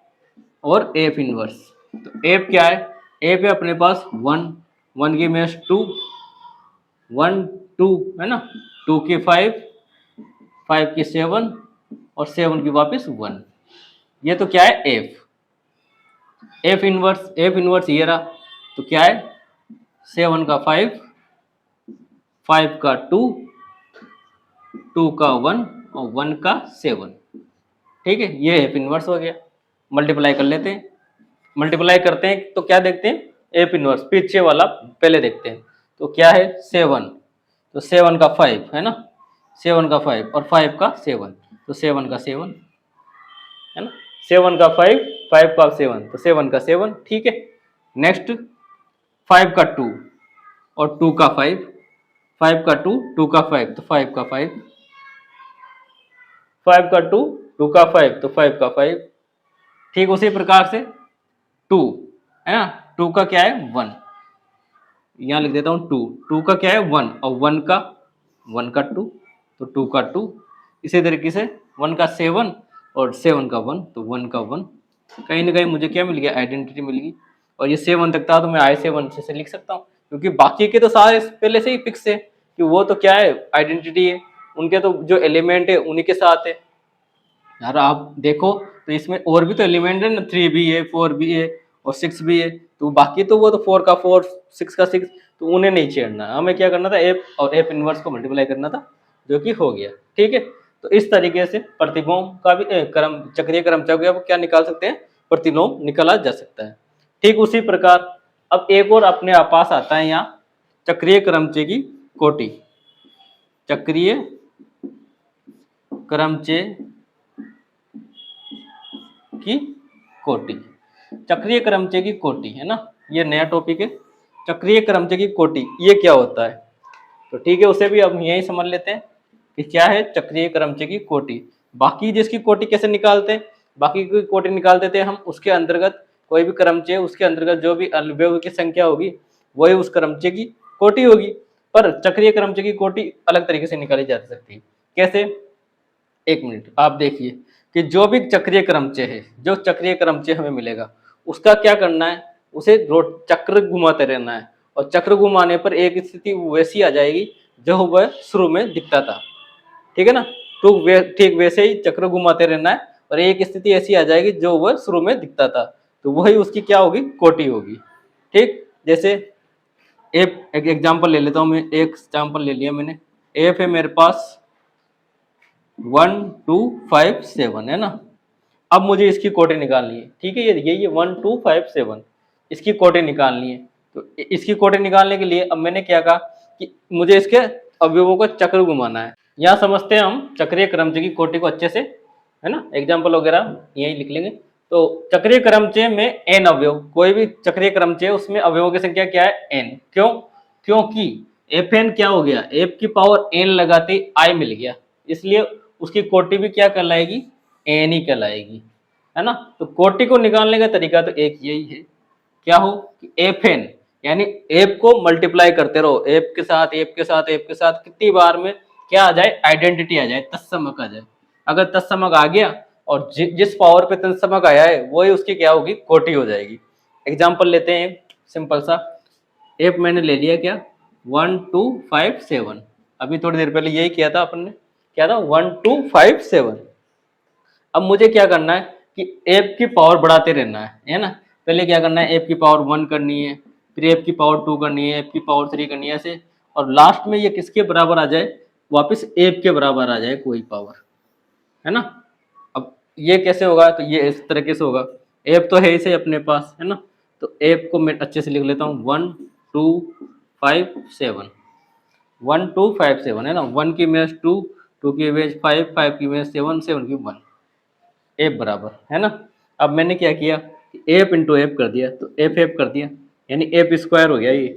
और एफ इनवर्स। तो एफ क्या है, एफ है अपने पास 1 1 की मेस 2 1 2 है ना, 2 की 5 5 की 7 और 7 की वापस 1, ये तो क्या है एफ। एफ इनवर्स ये रहा, तो क्या है 7 का 5 5 का 2 2 का 1 और 1 का 7, ठीक है, ये एफ इनवर्स हो गया। मल्टीप्लाई कर लेते हैं, मल्टीप्लाई करते हैं तो क्या देखते हैं एफ इनवर्स, पीछे वाला पहले देखते हैं। तो क्या है 7, तो 7 का 5 है ना, 7 का 5 और 5 का 7, तो 7 का 7 है ना, 7 का 5 5 का 7, तो 7 का 7, ठीक है। नेक्स्ट 5 का 2 और 2 का 5 5 का 2 2 का 5, तो 5 का 5 5 का 2 2 का 5, तो 5 का 5, ठीक उसी प्रकार से 2 है ना, 2 का क्या है 1, यहाँ लिख देता हूँ 2 2 का क्या है 1 और 1 का 2, तो 2 का 2, इसी तरीके से 1 का 7 और 7 का 1, तो 1 का 1, कहीं ना कहीं मुझे क्या मिल गया आइडेंटिटी मिल गई। और ये 7 तक था तो मैं आई 7 से लिख सकता हूँ, क्योंकि बाकी के तो सारे पहले से ही फिक्स है कि वो तो क्या है आइडेंटिटी है, उनके तो जो एलिमेंट है उन्हीं के साथ है। यार आप देखो तो इसमें और भी तो एलिमेंट है ना, 3 भी है 4 भी है और 6 भी है, तो बाकी तो वो तो 4 का 4 6 का 6, तो उन्हें नहीं छेड़ना, हमें क्या करना था एफ और एफ इनवर्स को मल्टीप्लाई करना था, जो कि हो गया। ठीक है, तो इस तरीके से प्रतिलोम का भी क्रम चक्रीय क्रमचय का क्या निकाल सकते हैं, प्रतिलोम निकाला जा सकता है। ठीक उसी प्रकार अब एक और अपने पास आता है यहाँ चक्रीय क्रमचय की कोटि। चक्रीय क्रमचय की कोटि, चक्रीय क्रमचय की कोटि है ना, ये नया टॉपिक है। चक्रीय क्रमचय की कोटि ये क्या होता है, तो ठीक है उसे भी अब यही समझ लेते हैं कि क्या है चक्रीय क्रमचय की कोटि। बाकी जिसकी कोटि कैसे निकालते हैं, बाकी की कोटि निकालते थे हम, उसके अंतर्गत कोई भी क्रमचय उसके अंतर्गत जो भी अवयव की संख्या होगी वही उस क्रमचय की कोटि होगी। पर चक्रीय क्रमचय की कोटि अलग तरीके से निकाली जा सकती है। कैसे, एक मिनट आप देखिए कि जो भी चक्रीय क्रमचय है, जो चक्रीय क्रमचय हमें मिलेगा उसका क्या करना है, उसे चक्र घुमाते रहना है, और चक्र घुमाने पर एक स्थिति वैसी आ जाएगी जो वह शुरू में दिखता था। ठीक है ना, तो ठीक वैसे ही चक्र घुमाते रहना है और एक स्थिति ऐसी आ जाएगी जो वह शुरू में दिखता था, तो वही उसकी क्या होगी कोटि होगी। ठीक, जैसे एक एग्जाम्पल ले लेता हूँ मैं, एक एग्जाम्पल ले लिया मैंने, एफ है मेरे पास 1 2 5 7 है ना। अब मुझे इसकी कोटि निकालनी है, ठीक है, ये 1 2 5 7 इसकी कोटि निकालनी है। तो इसकी कोटि निकालने के लिए अब मैंने क्या कहा कि मुझे इसके अवयवों को चक्र घुमाना है। यहाँ समझते हैं हम चक्रीय क्रमचय की कोटि को अच्छे से, है ना, एग्जाम्पल वगैरह यही लिख लेंगे। तो चक्रीय क्रमचय में n अवयव, कोई भी चक्रीय क्रमचय उसमें अवयवों की संख्या क्या है n, क्यों, क्योंकि fn क्या हो गया, f की पावर n लगाते i मिल गया, इसलिए उसकी कोटि भी क्या कहलाएगी n ही कहलाएगी, है ना। तो कोटि को निकालने का तरीका तो एक यही है, क्या हो कि fn यानी f को मल्टीप्लाई करते रहो, f के साथ f के साथ f के साथ, कितनी बार में क्या आ जाए आइडेंटिटी आ जाए, तत्समक आ जाए। अगर तत्समक आ गया और जिस पावर पे तत्समक आया है वही उसकी क्या होगी कोटि हो जाएगी। एग्जाम्पल लेते हैं सिंपल सा, f मैंने ले लिया क्या 1 2 5 7, अभी थोड़ी देर पहले यही किया था अपन ने, क्या था 1 2 5 7। अब मुझे क्या करना है कि एफ की पावर बढ़ाते रहना है ना। पहले क्या करना है, एफ की पावर 1 करनी है, फिर एफ की पावर 2 करनी है, एफ की पावर 3 करनी है, ऐसे, और लास्ट में ये किसके बराबर आ जाए, वापस एफ के बराबर आ जाए कोई पावर, है ना। अब ये कैसे होगा, तो ये इस तरीके से होगा, एफ तो है इसे अपने पास, है ना। तो एफ को मैं अच्छे से लिख लेता हूँ, 1 2 5 7, 1 2 5 7, है ना। 1 की इमेज 2, 2 की इमेज 5, 5 की इमेज 7, 7 की 1, एफ बराबर, है ना। अब मैंने क्या किया, एफ इंटू एफ कर दिया, तो एफ एफ कर दिया, यानी एफ स्क्वायर हो गया ये,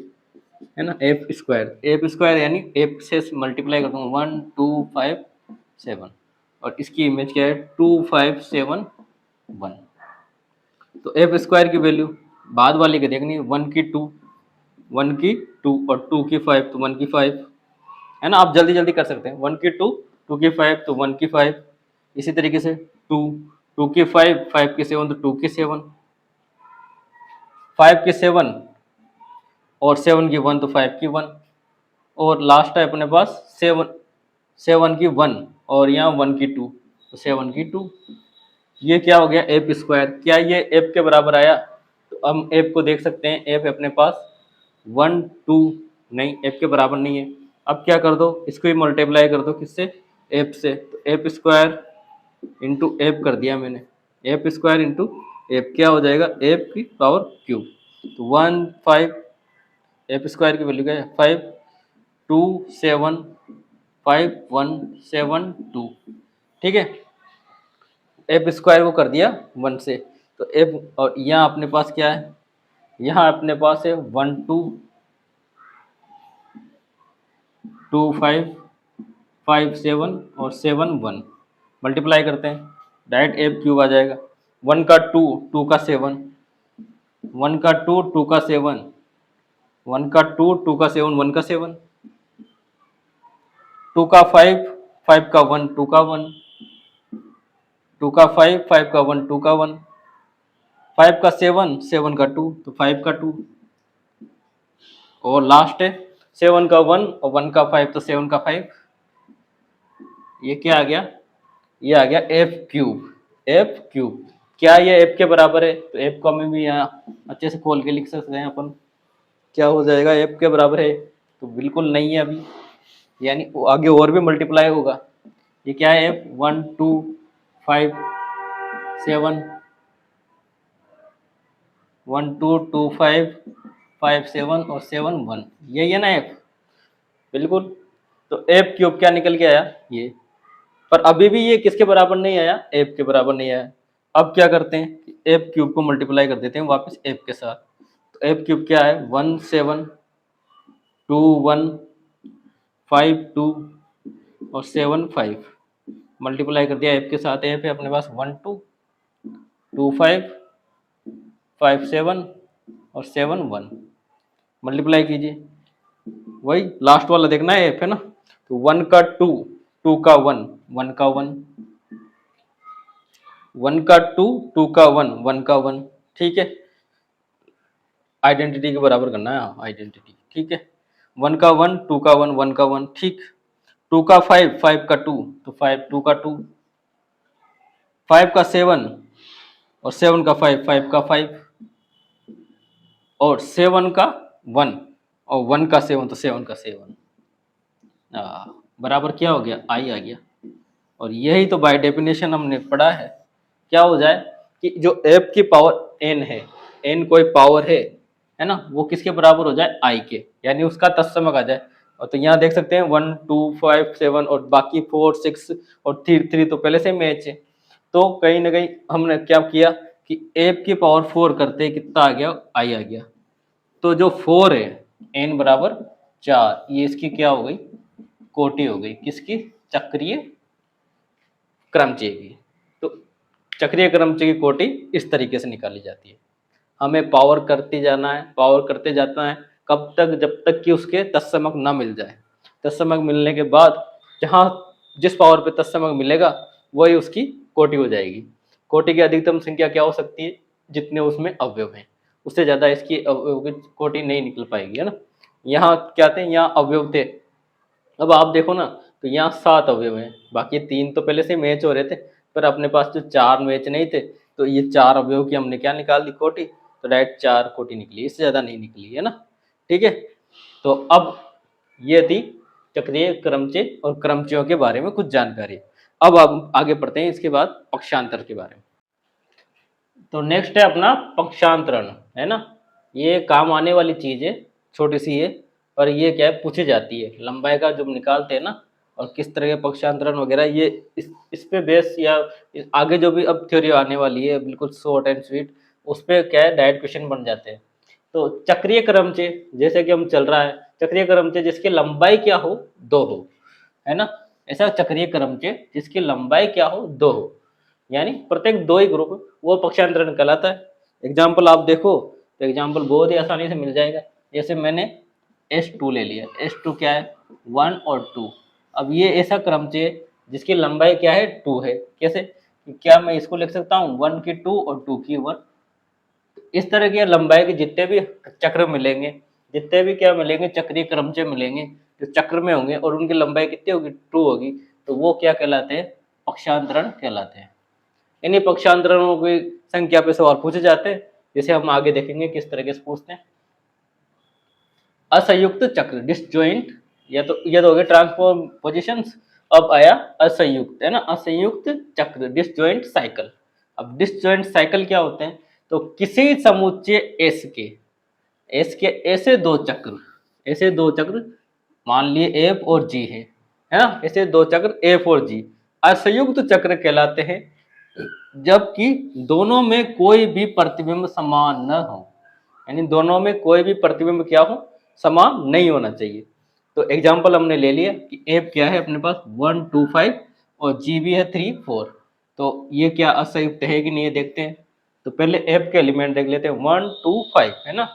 है ना। एफ स्क्वायर यानी एफ से मल्टीप्लाई कर दूंगा, 1 2 5 7, और इसकी इमेज क्या है, 2 5 7 1। तो एफ स्क्वायर की वैल्यू बाद वाली की देखनी है, 1 की 2, 1 की 2 और 2 की 5, तो 1 की 5, है ना। आप जल्दी जल्दी कर सकते हैं, 1 की 2, 2 की 5, तो 1 की 5, इसी तरीके से 2, 2 की 5, 5 की 7, तो 2 की 7, 5 की 7 और 7 की 1, तो 5 की 1, और लास्ट है अपने पास 7, 7 की 1 और यहाँ 1 की 2, तो 7 की 2। ये क्या हो गया, एफ स्क्वायर। क्या ये एफ के बराबर आया, तो हम एफ को देख सकते हैं, एफ अपने पास 1 2, नहीं एफ के बराबर नहीं है। अब क्या कर दो, इसको ही मल्टीप्लाई कर दो, किससे, एफ से, तो एफ स्क्वायर इंटू एफ कर दिया मैंने, एफ स्क्वायर इंटू एफ क्या हो जाएगा, एफ की पावर क्यूब, तो 1 5, एफ स्क्वायर की वैल्यू क्या है, 5 2 7 5 1 7 2, ठीक है। एफ स्क्वायर को कर दिया 1 से, तो एफ, और यहाँ अपने पास क्या है, यहाँ अपने पास है 1 2 2 5 5 7 और 7 1, मल्टीप्लाई करते हैं, डायरेक्ट एफ क्यूब आ जाएगा, 1 का 2, 2 का 7, 1 का 2, 2 का 7, 1 का 2, 2 का 7, 1 का 7, 2 का 5, 5 का 1, 2 का 1, 2 का 5, 5 का 1, 2 का 1, 5 का 7, 7 का 2, तो 5 का 2, और लास्ट है 7 का 1 और 1 का 5, तो 7 का 5। ये क्या आ गया, ये आ गया एफ क्यूब, एफ क्यूब। क्या ये एफ के बराबर है, तो एफ को हमें भी यहाँ अच्छे से खोल के लिख सकते हैं अपन, क्या हो जाएगा, एफ के बराबर है, तो बिल्कुल नहीं है अभी, यानी आगे और भी मल्टीप्लाई होगा। ये क्या है, एफ 1 2 5 7, 1 2 2 5 5 7 और 7 1, यही है ना एफ, बिल्कुल। तो एफ क्यूब क्या निकल के आया ये, पर अभी भी ये किसके बराबर नहीं आया, एफ के बराबर नहीं आया। अब क्या करते हैं, एफ क्यूब को मल्टीप्लाई कर देते हैं वापस एफ के साथ, तो एफ क्यूब क्या है, 1 7 2 1 5 2 और 7 5, मल्टीप्लाई कर दिया एफ के साथ, एफ है अपने पास 1 2 2 5 5 7 और 7 1, मल्टीप्लाई कीजिए, वही लास्ट वाला देखना है एफ, है ना। तो 1 का 2, 2 का 1, 1 का 1, 1 का 2, 2 का 1, 1 का 1, ठीक है। आइडेंटिटी के बराबर करना है, आइडेंटिटी, ठीक है। 1 का 1, 2 का 1, 1 का 1, ठीक। 2 का 5, 5 का 2, तो 5 2 का 2, 5 का 7 और 7 का 5, 5 का 5, और 7 का 1 और 1 का 7, तो 7 का 7, बराबर क्या हो गया, आई आ गया। और यही तो बाय डेफिनेशन हमने पढ़ा है, क्या हो जाए कि जो एफ की पावर एन है, एन कोई पावर है ना, वो किसके बराबर हो जाए, आई के, यानी उसका तत्समक आ जाए। और तो यहाँ देख सकते हैं 1 2 5 7 और बाकी 4 6 और 3 तो पहले से मैच है। तो कहीं ना कहीं हमने क्या किया कि एफ की पावर 4 करते कितना आ गया, आई आ गया। तो जो 4 है, एन बराबर 4, ये इसकी क्या हो गई, कोटि हो गई, किसकी, चक्रीय क्रमचय की। तो चक्रीय क्रमचय की कोटि इस तरीके से निकाली जाती है। हमें पावर करते जाना है, पावर करते जाता है, कब तक, जब तक कि उसके तत्समक ना मिल जाए। तत्समक मिलने के बाद जहाँ जिस पावर पे तत्समक मिलेगा वही उसकी कोटि हो जाएगी। कोटि की अधिकतम संख्या क्या हो सकती है, जितने उसमें अवयव हैं, उससे ज़्यादा इसकी अवयव की कोटि नहीं निकल पाएगी, है ना। यहाँ क्या थे, यहाँ अवयव थे, अब आप देखो ना, तो यहाँ 7 अवयव हैं, बाकी 3 तो पहले से मैच हो रहे थे, पर अपने पास जो 4 मैच नहीं थे, तो ये 4 अवयव की हमने क्या निकाल दी, कोटि। तो डायरेक्ट 4 कोटि निकली, इससे ज़्यादा नहीं निकली है ना। ठीक है, तो अब ये थी चक्रीय क्रमचय और क्रमचयों के बारे में कुछ जानकारी। अब हम आगे बढ़ते हैं इसके बाद पक्षांतर के बारे में। तो नेक्स्ट है अपना पक्षांतरण, है ना। ये काम आने वाली चीज़ है, छोटी सी है, पर ये क्या है, पूछी जाती है। लंबाई का जब निकालते हैं ना, और किस तरह के पक्षांतरण वगैरह, ये इस पे बेस, या आगे जो भी अब थ्योरी आने वाली है बिल्कुल शॉर्ट एंड स्वीट, उस पर क्या है, डायरेक्ट क्वेश्चन बन जाते हैं। तो चक्रीय क्रमचय जैसे कि हम चल रहा है, चक्रीय क्रमचय जिसकी लंबाई क्या हो, 2 हो, है ना। ऐसा चक्रीय क्रमचय जिसकी लंबाई क्या हो, 2 हो, यानी प्रत्येक 2 ही ग्रुप, वो पक्षांतरण कहलाता है। एग्जाम्पल आप देखो तो एग्जाम्पल बहुत ही आसानी से मिल जाएगा। जैसे मैंने S2 ले लिया, S2 क्या है, 1 और 2। अब ये ऐसा क्रमचय जिसकी लंबाई क्या है, 2 है। कैसे, क्या मैं इसको लिख सकता हूँ 1 की 2 और 2 की 1। इस तरह की लंबाई के जितने भी चक्र मिलेंगे, जितने भी क्या मिलेंगे, चक्रीय क्रमचय मिलेंगे, जो चक्र में होंगे और उनकी लंबाई कितनी होगी, 2 होगी, तो वो क्या कहलाते हैं, पक्षांतरण कहलाते हैं। इन्हीं पक्षांतरणों की संख्या पे सवाल पूछे जाते हैं, जैसे हम आगे देखेंगे किस तरीके से पूछते हैं। असंयुक्त चक्र, डिसजॉइंट, या तो ये तो हो गए ट्रांसफॉर्म पोजिशंस। अब आया असंयुक्त, है ना, असंयुक्त चक्र, डिसजॉइंट साइकिल। अब डिसजॉइंट साइकिल क्या होते हैं, तो किसी समुच्चय एस के ऐसे 2 चक्र, ऐसे 2 चक्र, मान लिए एफ और जी है ना, ऐसे 2 चक्र एफ और जी असंयुक्त चक्र कहलाते हैं, जबकि दोनों में कोई भी प्रतिबिंब समान न हो, यानी दोनों में कोई भी प्रतिबिंब क्या हो, समान नहीं होना चाहिए। तो एग्जाम्पल हमने ले लिया कि एफ क्या है अपने पास 1 2 5 और जी भी है 3 4। तो ये क्या असंयुक्त है कि नहीं, ये देखते हैं। तो पहले एफ के एलिमेंट देख लेते हैं, 1 2 5, है ना।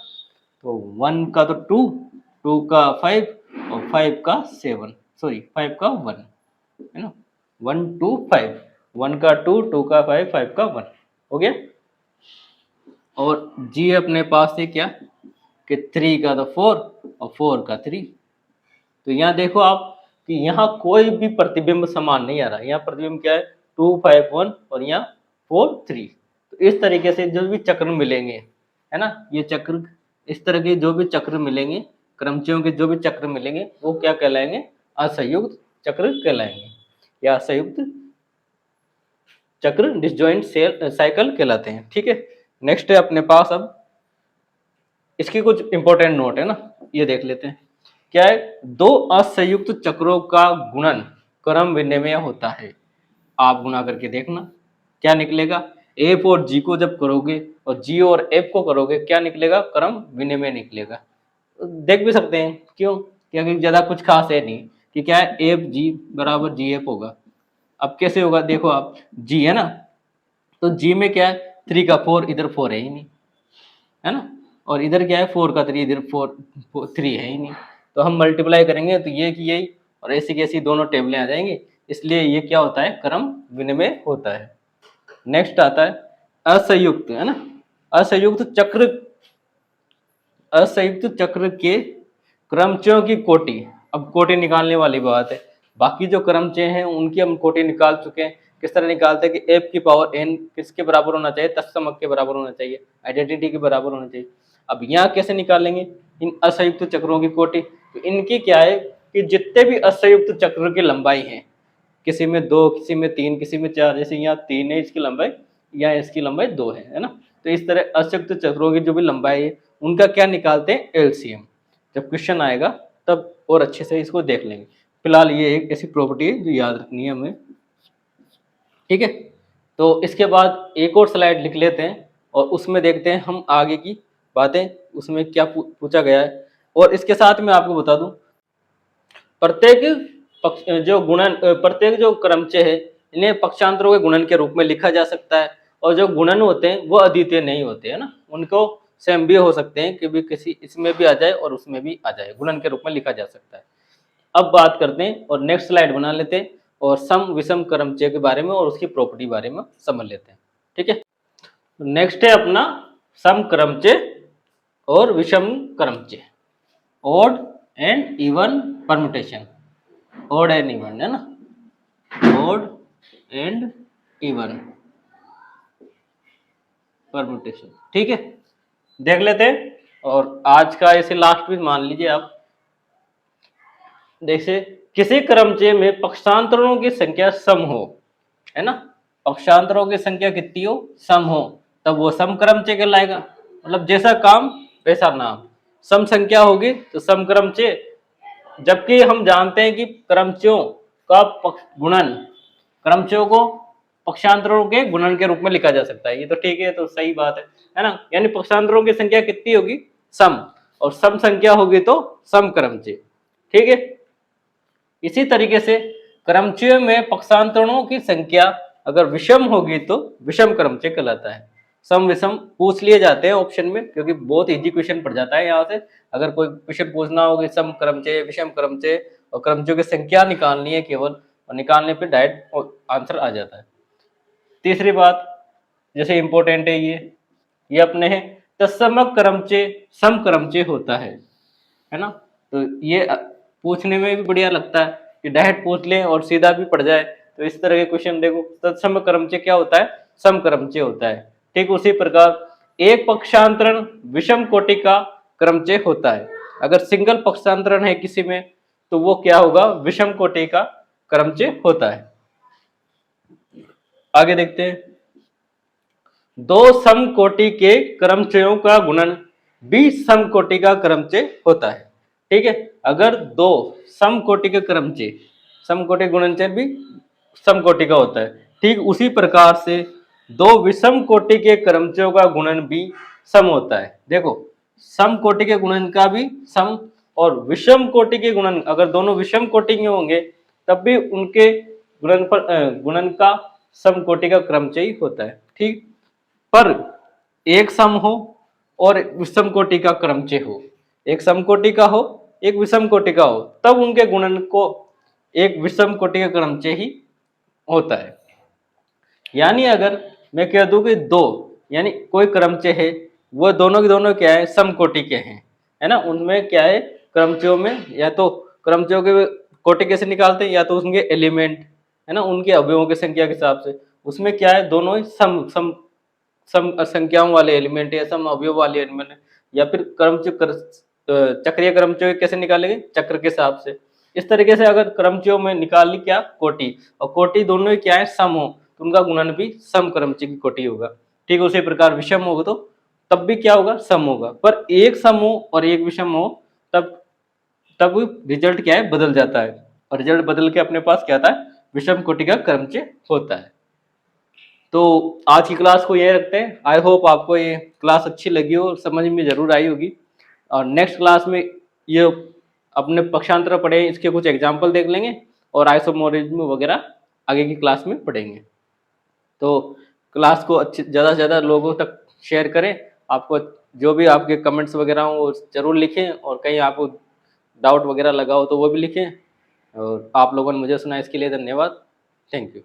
तो 1 का तो 2, 2 का 5 और 5 का 7, सॉरी 5 का 1, है ना। 1 2 5, 1 का 2, 2 का 5, 5 का 1 हो गया। और जी अपने पास है क्या, कि 3 का तो 4 और 4 का 3। तो यहाँ देखो आप कि यहाँ कोई भी प्रतिबिंब समान नहीं आ रहा। यहाँ प्रतिबिंब क्या है, 2 5 1 और यहाँ 4 3। तो इस तरीके से जो भी चक्र मिलेंगे, है ना, ये चक्र, इस तरह के जो भी चक्र मिलेंगे, क्रमचयों के जो भी चक्र मिलेंगे, वो क्या कहलाएंगे, असंयुक्त चक्र कहलाएंगे, या संयुक्त चक्र, डिसजॉइंट साइकिल कहलाते हैं। ठीक है, नेक्स्ट है अपने पास, अब इसकी कुछ इंपॉर्टेंट नोट है ना, ये देख लेते हैं। क्या है, 2 असंयुक्त चक्रों का गुणन क्रम विनिमय होता है। आप गुणा करके देखना क्या निकलेगा, एफ और जी को जब करोगे और जी और एफ को करोगे, क्या निकलेगा, क्रम विनिमय निकलेगा। देख भी सकते हैं, क्यों, क्योंकि ज्यादा कुछ खास है नहीं, कि क्या है, एफ जी बराबर जी एफ होगा। अब कैसे होगा, देखो आप, जी है ना, तो जी में क्या है, 3 का 4, इधर 4 है ही नहीं, है ना, और इधर क्या है, 4 का 3, इधर 4 3 है ही नहीं। तो हम मल्टीप्लाई करेंगे तो ये कि यही, और ऐसी की ऐसी दोनों टेबलें आ जाएंगी, इसलिए ये क्या होता है, क्रम विनिमय होता है। नेक्स्ट आता है असंयुक्त, है ना, असंयुक्त चक्र, असंयुक्त चक्र के क्रमचयों की कोटि। अब कोटि निकालने वाली बात है, बाकी जो क्रमचय हैं उनकी हम कोटि निकाल चुके हैं। किस तरह निकालते हैं कि एफ की पावर एन किसके बराबर होना चाहिए, तत्समक के बराबर होना चाहिए, आइडेंटिटी के बराबर होना चाहिए। अब यहाँ कैसे निकालेंगे इन असंयुक्त चक्रों की कोटि, तो इनकी क्या है कि जितने भी असंयुक्त चक्र की लंबाई है, किसी में 2, किसी में 3, किसी में 4, जैसे यहाँ 3 है इसकी लंबाई, यहाँ इसकी लंबाई 2 है ना। तो इस तरह असंयुक्त चक्रों की जो भी लंबाई है, उनका क्या निकालते हैं, एलसीएम। जब क्वेश्चन आएगा तब और अच्छे से इसको देख लेंगे। फिलहाल ये एक ऐसी प्रॉपर्टी है जो याद रखनी है हमें। ठीक है, तो इसके बाद एक और स्लाइड लिख लेते हैं और उसमें देखते हैं हम आगे की बातें, उसमें क्या पूछा गया है। और इसके साथ मैं आपको बता दूं, प्रत्येक जो गुणन, प्रत्येक जो क्रमचय है, इन्हें पक्षांतरों के गुणन के रूप में लिखा जा सकता है। और जो गुणन होते हैं वो अद्वितीय नहीं होते, है ना, उनको सेम भी हो सकते हैं कि भी किसी इसमें भी आ जाए और उसमें भी आ जाए, गुणन के रूप में लिखा जा सकता है। अब बात करते हैं और नेक्स्ट स्लाइड बना लेते हैं और सम विषम क्रमचय के बारे में और उसकी प्रॉपर्टी बारे में समझ लेते हैं। ठीक है, नेक्स्ट है अपना सम क्रमचय और विषम क्रमचय, odd and even permutation, odd and even, है ना, ओड एंड इवन परम्यूटेशन। ठीक है, देख लेते हैं। और आज का ऐसे लास्ट भी मान लीजिए आप, जैसे किसी क्रमचय में पक्षांतरों की संख्या सम हो, है ना, पक्षांतरों की संख्या कितनी हो, सम हो, तब वो सम क्रमचय कहलाएगा। मतलब जैसा काम वैसा नाम, सम संख्या होगी तो सम क्रमचय। जबकि हम जानते हैं कि क्रमचयों का गुणन, क्रमचयों को पक्षांतरों के गुणन के रूप में लिखा जा सकता है। ये तो ठीक है, तो सही बात है ना। यानी पक्षांतरों की संख्या कितनी होगी, सम, और सम संख्या होगी तो सम क्रमचय। ठीक है, इसी तरीके से क्रमचयों में पक्षांतरणों की संख्या अगर विषम होगी तो विषम क्रमचय कहलाता है। सम विषम पूछ लिए जाते हैं ऑप्शन में, क्योंकि बहुत इजी क्वेश्चन पड़ जाता है यहाँ से। अगर कोई क्वेश्चन पूछना हो कि सम क्रमचय, विषम क्रमचय और क्रमचयों की संख्या निकालनी है केवल, और निकालने पे डायरेक्ट आंसर आ जाता है। तीसरी बात जैसे इंपॉर्टेंट है ये अपने है, तत्सम क्रमचय सम क्रमचय होता है ना। तो ये पूछने में भी बढ़िया लगता है कि डायरेक्ट पूछ लें और सीधा भी पड़ जाए। तो इस तरह के क्वेश्चन देखो, तत्सम क्रमचय क्या होता है, सम क्रमचय होता है। ठीक उसी प्रकार एक पक्षांतरण विषम कोटि का क्रमचय होता है। अगर सिंगल पक्षांतरण है किसी में तो वो क्या होगा, विषम कोटि का क्रमचय होता है। आगे देखते हैं, दो समकोटि के क्रमचयों का गुणन भी समकोटि का क्रमचय होता है। ठीक है, अगर दो समकोटि के क्रमचय, समकोटि गुणनचय भी समकोटि का होता है। ठीक उसी प्रकार से दो विषम कोटि के क्रमचयों का गुणन भी सम होता है। देखो, समकोटि के गुणन का भी सम, और विषम कोटि के गुणन, अगर दोनों विषम कोटि के होंगे तब भी उनके गुणन का समकोटि का क्रमचय होता है। ठीक, पर एक सम हो और विषम कोटि का क्रमचय हो, एक समकोटि का हो एक विषम कोटि का हो, तब उनके गुणन को एक विषम कोटि का क्रमचय ही होता है। यानी अगर मैं कह दूं कि दो, यानी कोई क्रमचय है, वो दोनों के दोनों क्या है, समकोटि के हैं, है ना। उनमें क्या है, क्रमचयों में या तो क्रमचयों के कोटि कैसे निकालते हैं, या तो उनके एलिमेंट, है ना, उनके अवयवों की संख्या के हिसाब से, उसमें क्या है, दोनों ही सम संख्याओं वाले एलिमेंट या सम अवयव वाले एलिमेंट, या फिर चक्रीय क्रमचय कैसे निकालेंगे, चक्र के हिसाब से। इस तरीके से अगर क्रमचयों में निकाल ली क्या, कोटि, और कोटि दोनों ही क्या है, सम हो, तो उनका गुणन भी सम क्रमचय की कोटि होगा। ठीक उसी प्रकार विषम होगा तो तब भी क्या होगा, सम होगा। पर एक सम हो और एक विषम हो तब रिजल्ट क्या है, बदल जाता है, और रिजल्ट बदल के अपने पास क्या आता है, विषम कोटि का क्रमचय होता है। तो आज की क्लास को ये रखते हैं। आई होप आपको ये क्लास अच्छी लगी हो, समझ में जरूर आई होगी। और नेक्स्ट क्लास में ये अपने पक्षांतर पढ़े, इसके कुछ एग्जाम्पल देख लेंगे, और आइसोमोरिज्म वगैरह आगे की क्लास में पढ़ेंगे। तो क्लास को ज़्यादा से ज़्यादा लोगों तक शेयर करें। आपको जो भी आपके कमेंट्स वगैरह हो वो जरूर लिखें, और कहीं आपको डाउट वगैरह लगा हो तो वो भी लिखें। और आप लोगों ने मुझे सुना, इसके लिए धन्यवाद। Thank you.